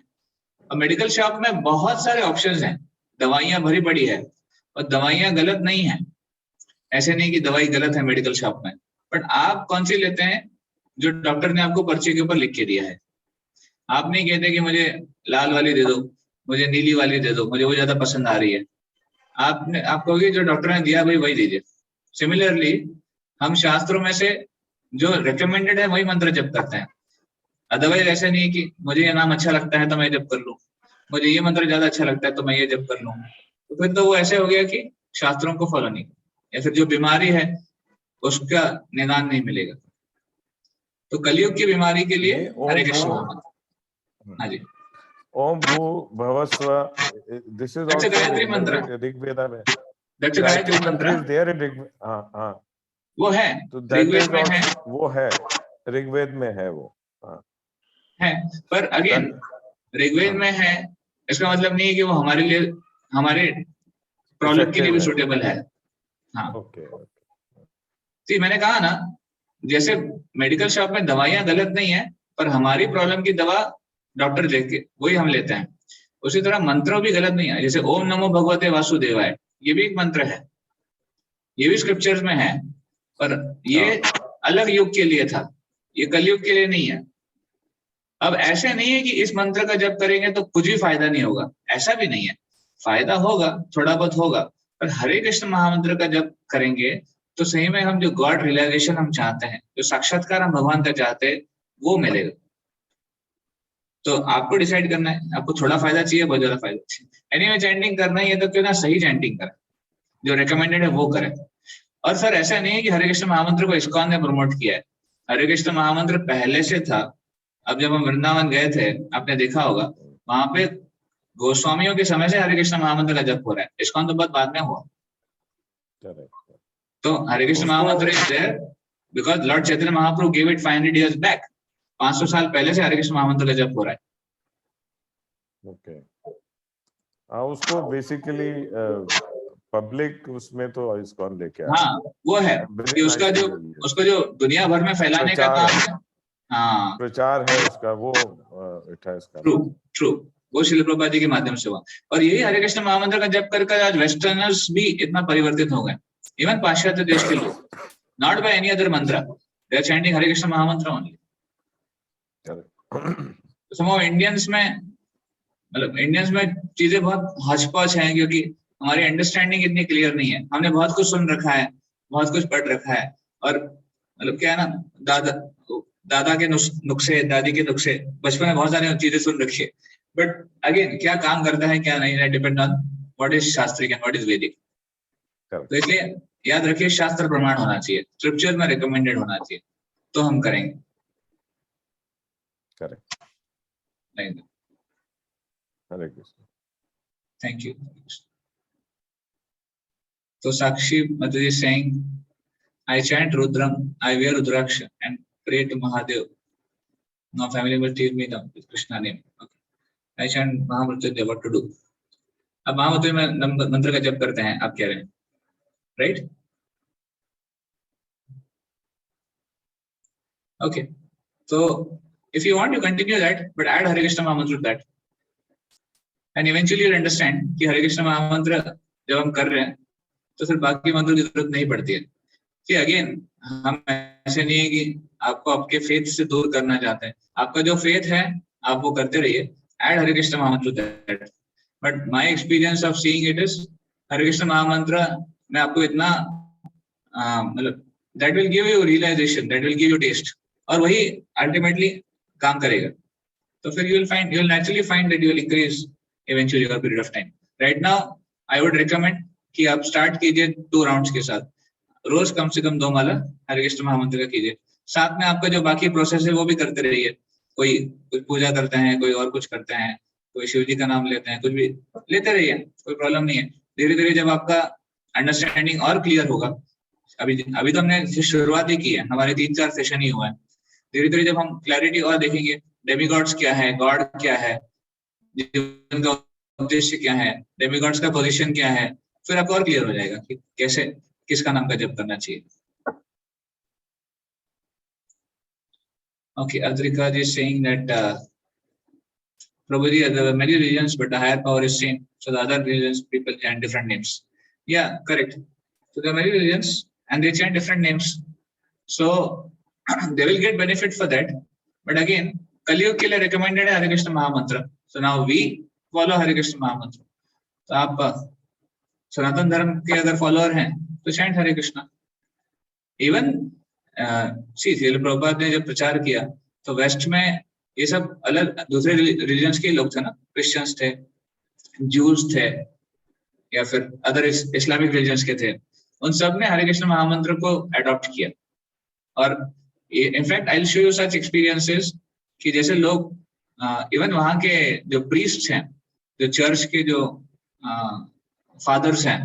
और मेडिकल शॉप में बहुत सारे ऑप्शंस हैं, दवाइयां भरी पड़ी है और दवाइयां गलत नहीं है. ऐसे नहीं कि दवाई गलत है मेडिकल शॉप में, बट आप कौन सी लेते हैं? जो डॉक्टर ने आपको पर्चे के ऊपर लिख के दिया है. आप नहीं कहते कि मुझे लाल वाली दे दो, मुझे नीली वाली दे दो, मुझे वो ज्यादा पसंद आ रही है. आप कहोगे जो डॉक्टर ने दिया भाई वही दीजिए. सिमिलरली हम शास्त्रों में से जो रिकमेंडेड है वही मंत्र जप करते हैं. अदरवाइज ऐसा नहीं है कि मुझे ये नाम अच्छा लगता है तो मैं जप कर लूं, मुझे ये मंत्र ज्यादा अच्छा लगता है तो मैं ये जप कर लूं, तो फिर तो वो ऐसे हो गया कि शास्त्रों को फॉलो नहीं, या फिर जो बीमारी है उसका निदान नहीं मिलेगा। तो कलयुग की बीमारी के लिए ये हरे ओम कृष्ण भू महामंत्र। हाँ जी, ओम भू भवस्व, this is that's a Gayatri also mantra, Rigveda में। दैट्स अ गायत्री गायत्री मंत्र मंत्र, इज देयर इन ऋग्वेद। हाँ, वो है तो दैट ऋग्वेद इज में है, आल्सो, वो है ऋग्वेद में है वो। हाँ, है पर अगेन ऋग्वेद हाँ, में है इसका मतलब नहीं है कि वो हमारे लिए, हमारे प्रॉब्लम के लिए इफेक्टिव भी है। सूटेबल है। हाँ, ओके, तो मैंने कहा ना, जैसे मेडिकल शॉप में दवाइयां गलत नहीं है, पर हमारी प्रॉब्लम की दवा डॉक्टर देख के वही हम लेते हैं। उसी तरह मंत्रों भी गलत नहीं है, जैसे ओम नमो भगवते वासुदेवाय, ये भी एक मंत्र है, ये भी स्क्रिप्चर्स में है, पर ये अलग युग के लिए था, ये कलयुग के लिए नहीं है। अब ऐसे नहीं है कि इस मंत्र का जप करेंगे तो कुछ भी फायदा नहीं होगा, ऐसा भी नहीं है, फायदा होगा, थोड़ा बहुत होगा, पर हरे कृष्ण महामंत्र का जप करेंगे तो सही में हम जो गॉड रियलाइजेशन हम चाहते हैं, जो साक्षात्कार हम भगवान का चाहते हैं, वो मिलेगा। तो आपको डिसाइड करना है, आपको थोड़ा फायदा चाहिए, बहुत ज्यादा फायदा चाहिए। एनीवे चैंटिंग करना ही है तो क्यों ना सही चैंटिंग करें, जो रिकमेंडेड है वो करें। और सर ऐसा नहीं है कि हरे कृष्ण महामंत्र को इस्कॉन ने प्रमोट किया है, हरे कृष्ण महामंत्र पहले से था। अब जब हम वृंदावन गए थे, आपने देखा होगा, वहां पे गोस्वामियों के समय से हरे कृष्ण महामंत्र का जप हो रहा है, इस्कॉन तो बहुत बाद में हुआ। करेक्ट। तो हरे कृष्ण उसको mahamantra is there because lord Chaitanya Mahaprabhu give it 500 years back. 500 साल पहले से हरे कृष्ण महामंत्र का जप हो रहा है। ओके, हाँ, उसको बेसिकली पब्लिक उसमें तो इस्कॉन लेके आ हाँ, वो है वेरी कि नाइस, उसको जो दुनिया भर में फैलाने का प्रचार काम है, है। हाँ, प्रचार है उसका, वो it has true, come. True, वो शिल प्रभुपाद जी के माध्यम से हुआ। और यही हरे कृष्ण महामंत्र का जप कर आज वेस्टर्नर्स भी इतना परिवर्तित हो गए, इवन पाश्चात्य देश के लोग, नॉट बाय एनी अदर मंत्र, they are chanting Hare Krishna महामंत्र ओनली। सम ऑफ इंडियंस में, मतलब इंडियंस में चीजें बहुत हौच पौच हैं, क्योंकि हमारी अंडरस्टैंडिंग इतनी क्लियर नहीं है, हमने बहुत कुछ सुन रखा है, बहुत कुछ पढ़ रखा है, और मतलब क्या है ना, दादा दादा के नुस्खे, दादी के नुस्खे, बचपन में बहुत सारी चीजें सुन रखी है, बट अगेन क्या काम करता है क्या नहीं, डिपेंड ऑन व्हाट इज शास्त्रिक एंड व्हाट इज वैदिक। तो इसलिए याद रखिए, शास्त्र प्रमाण होना चाहिए, स्क्रिप्चर में रिकमेंडेड होना चाहिए, तो हम करेंगे। करेक्ट। नहीं, हरे कृष्ण। Thank you. तो साक्षी Mataji is saying, I chant Rudram, I wear Rudraksha and pray to Mahadev. No family member teach me the Krishna name. Okay. I chant Mahamrityunjay, what to do? अब महामृत्युंजय में मंत्र का जप करते हैं, आप कह रहे हैं, right? Okay, so if you want you continue that, but add Hare Krishna Mahamantra to that, and eventually you'll understand कि हरे कृष्ण महामंत्र जब हम कर रहे हैं तो फिर बाकी मंत्रों की जरूरत नहीं पड़ती है। कि अगेन हम ऐसे नहीं है कि आपको आपके फेथ से दूर करना चाहते हैं, आपका जो फेथ है आप वो करते रहिए, add Hare Krishna mahamantra that. But my experience of seeing it is, Hare Krishna mahamantra में आपको इतना मतलब that will give you realization, that will give you taste, और वही अल्टीमेटली काम करेगा। तो फिर you will naturally find that you will increase eventually over period of time. Right now I would recommend कि आप स्टार्ट कीजिए 2 राउंड्स के साथ, रोज कम से कम 2 माला हरे कृष्ण महामंत्र का कीजिए, साथ में आपका जो बाकी प्रोसेस है वो भी करते रहिए। कोई कुछ पूजा करते हैं, कोई और कुछ करते हैं, कोई शिव जी का नाम लेते हैं, कुछ भी लेते रहिए, कोई प्रॉब्लम नहीं है। धीरे धीरे जब आपका अंडरस्टैंडिंग और क्लियर होगा, अभी तो हमने शुरुआत ही की है, हमारे 3-4 सेशन ही हुआ है, धीरे धीरे जब हम क्लैरिटी और देखेंगे, डेमीगॉड्स क्या है, गॉड क्या है, जीवन का उद्देश्य क्या है, डेमीगॉड्स का पोजीशन क्या है, फिर आपको और क्लियर हो जाएगा कि कैसे किसका नाम का जप करना चाहिए। Okay, Adrika ji is saying that Prabhuji, there are many religions, but the higher power is same. So the other religions people chant different names. Yeah, correct. So there are many religions and they chant different names. So they will get benefit for that. But again, Kaliyug के लिए recommended है Hare Krishna Mahamantra. So now we follow Hare Krishna Mahamantra. तो आप सनातन धर्म के अगर follower हैं तो चैंट हरे कृष्णा। इवन श्रील प्रभुपाद ने जब प्रचार किया तो वेस्ट में ये सब अलग दूसरे रिलीजन्स के लोग थे ना, क्रिश्चियंस थे, जूस थे, या फिर अदर इस्लामिक रिलीजन्स के थे, उन सब ने हरे कृष्ण महामंत्र को अडॉप्ट किया। और in fact I will show you such experiences कि जैसे लोग इवन वहाँ के जो प्रीस्ट हैं, जो चर्च के जो फादर्स हैं,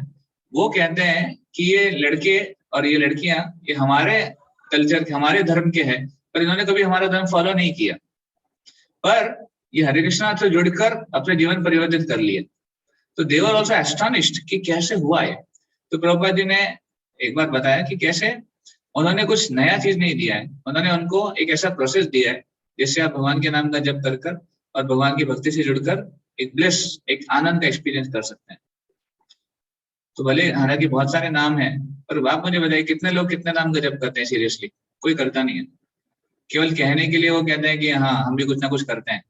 वो कहते हैं कि ये लड़के और ये लड़कियां ये हमारे कल्चर के, हमारे धर्म के हैं, पर इन्होंने कभी हमारा धर्म फॉलो नहीं किया, पर ये हरे कृष्णा से जुड़कर अपने जीवन परिवर्तित कर लिए। तो दे वर आल्सो एस्टोनिश्ड कि कैसे हुआ है। तो प्रभुपाद जी ने एक बार बताया कि कैसे उन्होंने कुछ नया चीज नहीं दिया है, उन्होंने उनको एक ऐसा प्रोसेस दिया है जिससे आप भगवान के नाम का जप कर और भगवान की भक्ति से जुड़कर एक ब्लिस, एक आनंद का एक्सपीरियंस कर सकते हैं। तो भले हालांकि बहुत सारे नाम हैं, पर आप मुझे बताइए कितने लोग कितने नाम का जप करते हैं सीरियसली? कोई करता नहीं है। केवल कहने के लिए वो कहते हैं कि हाँ हम भी कुछ ना कुछ करते हैं,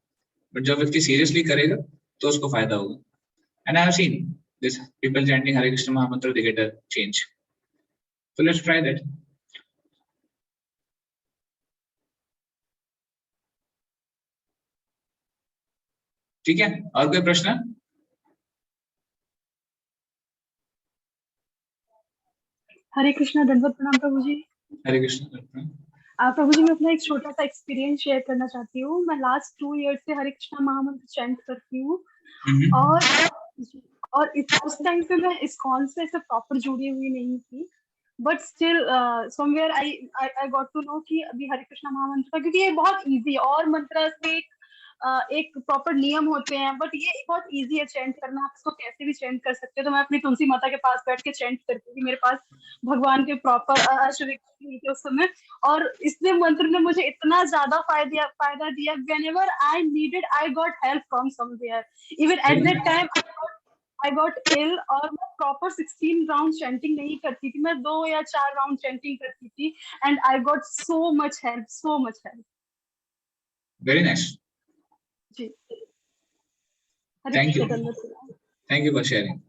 बट जब व्यक्ति सीरियसली करेगा तो उसको फायदा होगा। And I have seen this people chanting Hare Krishna mahamantra, they get a change. So let's try that. ठीक है, और कोई प्रश्न? हरे कृष्णा, दंडवत प्रणाम प्रभु जी। हरे कृष्ण। प्रभु जी, मैं अपना एक छोटा सा एक्सपीरियंस शेयर करना चाहती हूँ। मैं लास्ट 2 इयर्स से हरे कृष्णा महामंत्र चैंट करती हूँ, और उस टाइम पे मैं इस्कॉन से ऐसे प्रॉपर जुड़ी हुई नहीं थी, but still somewhere I got to know कि अभी हरे कृष्णा महामंत्र का, क्योंकि ये बहुत इजी है, और मंत्र से एक प्रॉपर नियम होते हैं, बट ये बहुत इजी है चैंट करना, आप इसको कैसे भी चैंट कर सकते हो। तो मैं अपनी तुलसी माता के पास बैठ के चैंट करती थी, मेरे पास भगवान के प्रॉपर अष्टविक्र नहीं थे उस समय, और इसने मंत्र ने मुझे इतना ज्यादा फायदा दिया। Whenever I needed I got help from somewhere, even at that time I got ill, और मैं प्रॉपर 16 राउंड चैंटिंग नहीं करती थी, मैं 2 या 4 राउंड चैंटिंग करती थी, and I got so much help. Very nice, जी, thank you, thank you for sharing.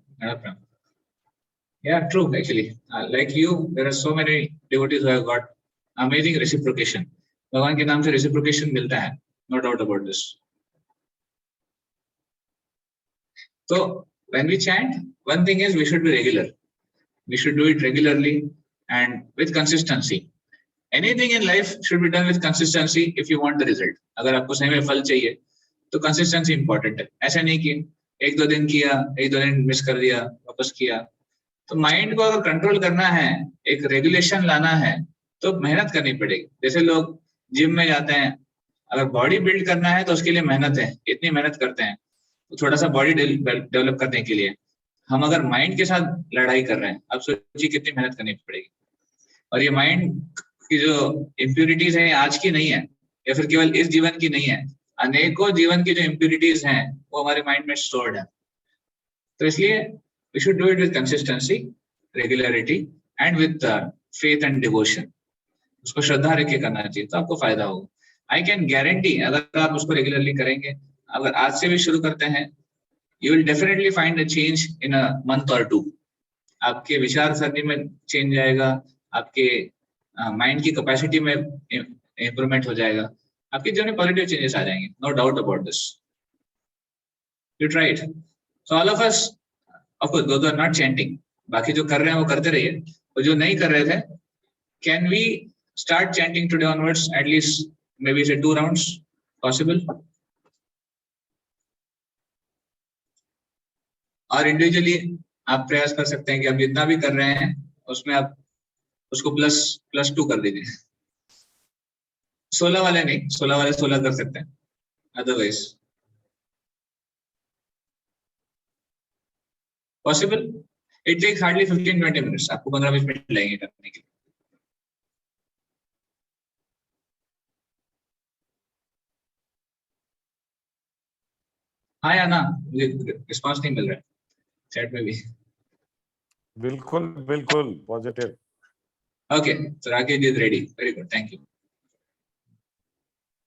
Yeah, true. Actually, like you, there are so many devotees who have got amazing reciprocation. भगवान के नाम से reciprocation मिलता है, no doubt about this. So when we chant, one thing is we should be regular. We should do it regularly and with consistency. Anything in life should be done with consistency if you want the result. अगर आपको सही में फल चाहिए तो consistency important है। ऐसा नहीं कि एक दो दिन किया, एक दो दिन मिस कर दिया, वापस किया। तो माइंड को अगर कंट्रोल करना है, एक रेगुलेशन लाना है, तो मेहनत करनी पड़ेगी। जैसे लोग जिम में जाते हैं, अगर बॉडी बिल्ड करना है तो उसके लिए मेहनत है, इतनी मेहनत करते हैं तो थोड़ा सा बॉडी डेवलप करने के लिए। हम अगर माइंड के साथ लड़ाई कर रहे हैं, अब सोचिए कितनी मेहनत करनी पड़ेगी। और ये माइंड की जो इम्प्यूरिटीज है आज की नहीं है, या फिर केवल इस जीवन की नहीं है, अनेकों जीवन की जो इम्प्यूरिटीज हैं वो हमारे माइंड में स्टोर्ड है। तो इसलिए we should do it with consistency, regularity and with faith and devotion. उसको श्रद्धा रख के करना चाहिए तो आपको फायदा होगा। I can guarantee अगर आप उसको रेगुलरली करेंगे, अगर आज से भी शुरू करते हैं, you will definitely find a change in a month or 2. आपके विचार सरणी में चेंज आएगा, आपके माइंड की कैपेसिटी में इम्प्रूवमेंट हो जाएगा, आपके जीवन में पॉजिटिव चेंजेस आ जाएंगे, no doubt about this. You try it. So all of us, of course, those are not chanting. बाकी जो कर रहे हैं वो करते रहिए, और जो नहीं कर रहे थे, can we start chanting today onwards? At least maybe say 2 rounds, possible? और इंडिविजुअली आप प्रयास कर सकते हैं कि आप जितना भी कर रहे हैं उसमें आप उसको +2 कर दीजिए। 16 वाले नहीं, 16 वाले 16 कर सकते हैं, otherwise possible. It takes hardly 15-20 minutes, आपको 15-20 मिनट लगेंगे करने के लिए। हाँ या ना, मुझे रिस्पांस नहीं मिल रहा है चैट में भी। बिल्कुल बिल्कुल पॉजिटिव। ओके, तो Rakesh is ready, very good, thank you.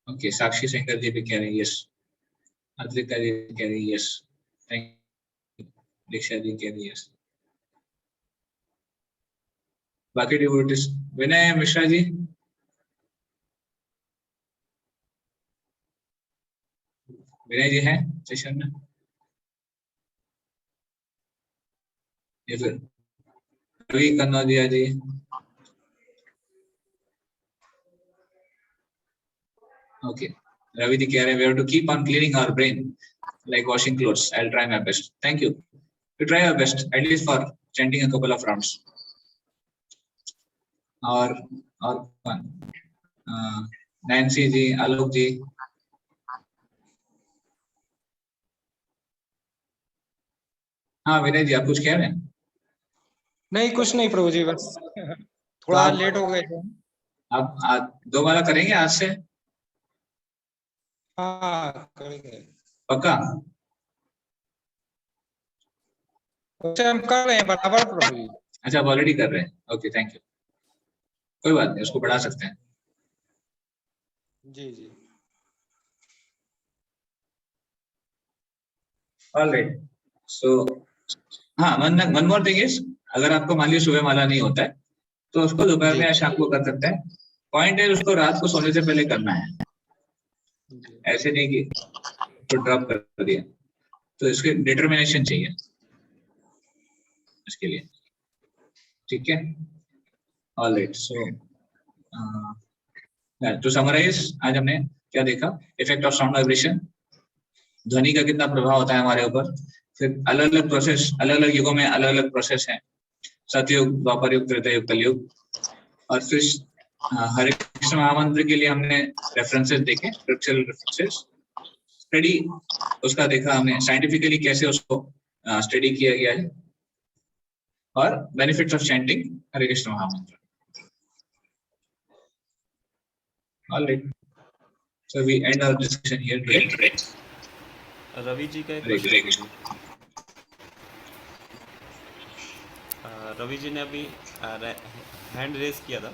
Okay, Sakshi Shankar ji भी कह रहे हैं यस, अद्रिका जी कह रही है yes, thank you, Diksha ji कह रही है यस। बाकी डिवोटीज, विनय मिश्रा जी, विनय जी हैं सेशन में? ये फिर रवि कन्नौजिया जी? ओके, रवि जी कह रहे हैं we have to keep on cleaning our brain like washing clothes. I'll try my best. Thank you. You try your best at least for chanting a couple of rounds. और कौन? Nancy जी, आलोक जी? हाँ विनय जी, आप कुछ कह रहे हैं? नहीं कुछ नहीं प्रभु जी, बस थोड़ा आप- लेट हो गए थे। आप आज दोबारा करेंगे आज से? हाँ करेंगे, पक्का? वैसे हम कर रहे हैं बराबर प्रभु जी। अच्छा, आप ऑलरेडी कर रहे हैं। Okay, thank you. कोई बात नहीं, उसको बढ़ा सकते हैं। जी जी। ऑलराइट, सो हाँ, वन मोर थिंग इज, अगर आपको मान लीजिए सुबह माला नहीं होता है तो उसको दोपहर में या शाम को कर सकते हैं। पॉइंट है उसको रात को सोने से पहले करना है, जी। ऐसे नहीं कि तो ड्रॉप कर दिया। तो इसके डिटर्मिनेशन चाहिए इसके लिए, ठीक है? ऑलराइट, सो टू समराइज, आज हमने क्या देखा? इफेक्ट ऑफ साउंड वाइब्रेशन, ध्वनि का कितना प्रभाव होता है हमारे ऊपर। फिर अलग अलग प्रोसेस, अलग अलग युगों में अलग अलग प्रोसेस है, सतयुग, द्वापर युग, त्रेता युग, कलयुग। और फिर हरे कृष्ण महामंत्र के लिए हमने रेफरेंसेस देखे, स्क्रिप्चरल रेफरेंसेस, स्टडी उसका देखा हमने, साइंटिफिकली कैसे उसको स्टडी किया गया है, और benefits of chanting Hare Krishna महामंत्र। Alright, so we end our discussion here today. Ravi ji का एक हरे क्वेश्चन कृष्ण। रवि जी ने अभी हैंड रेज किया था।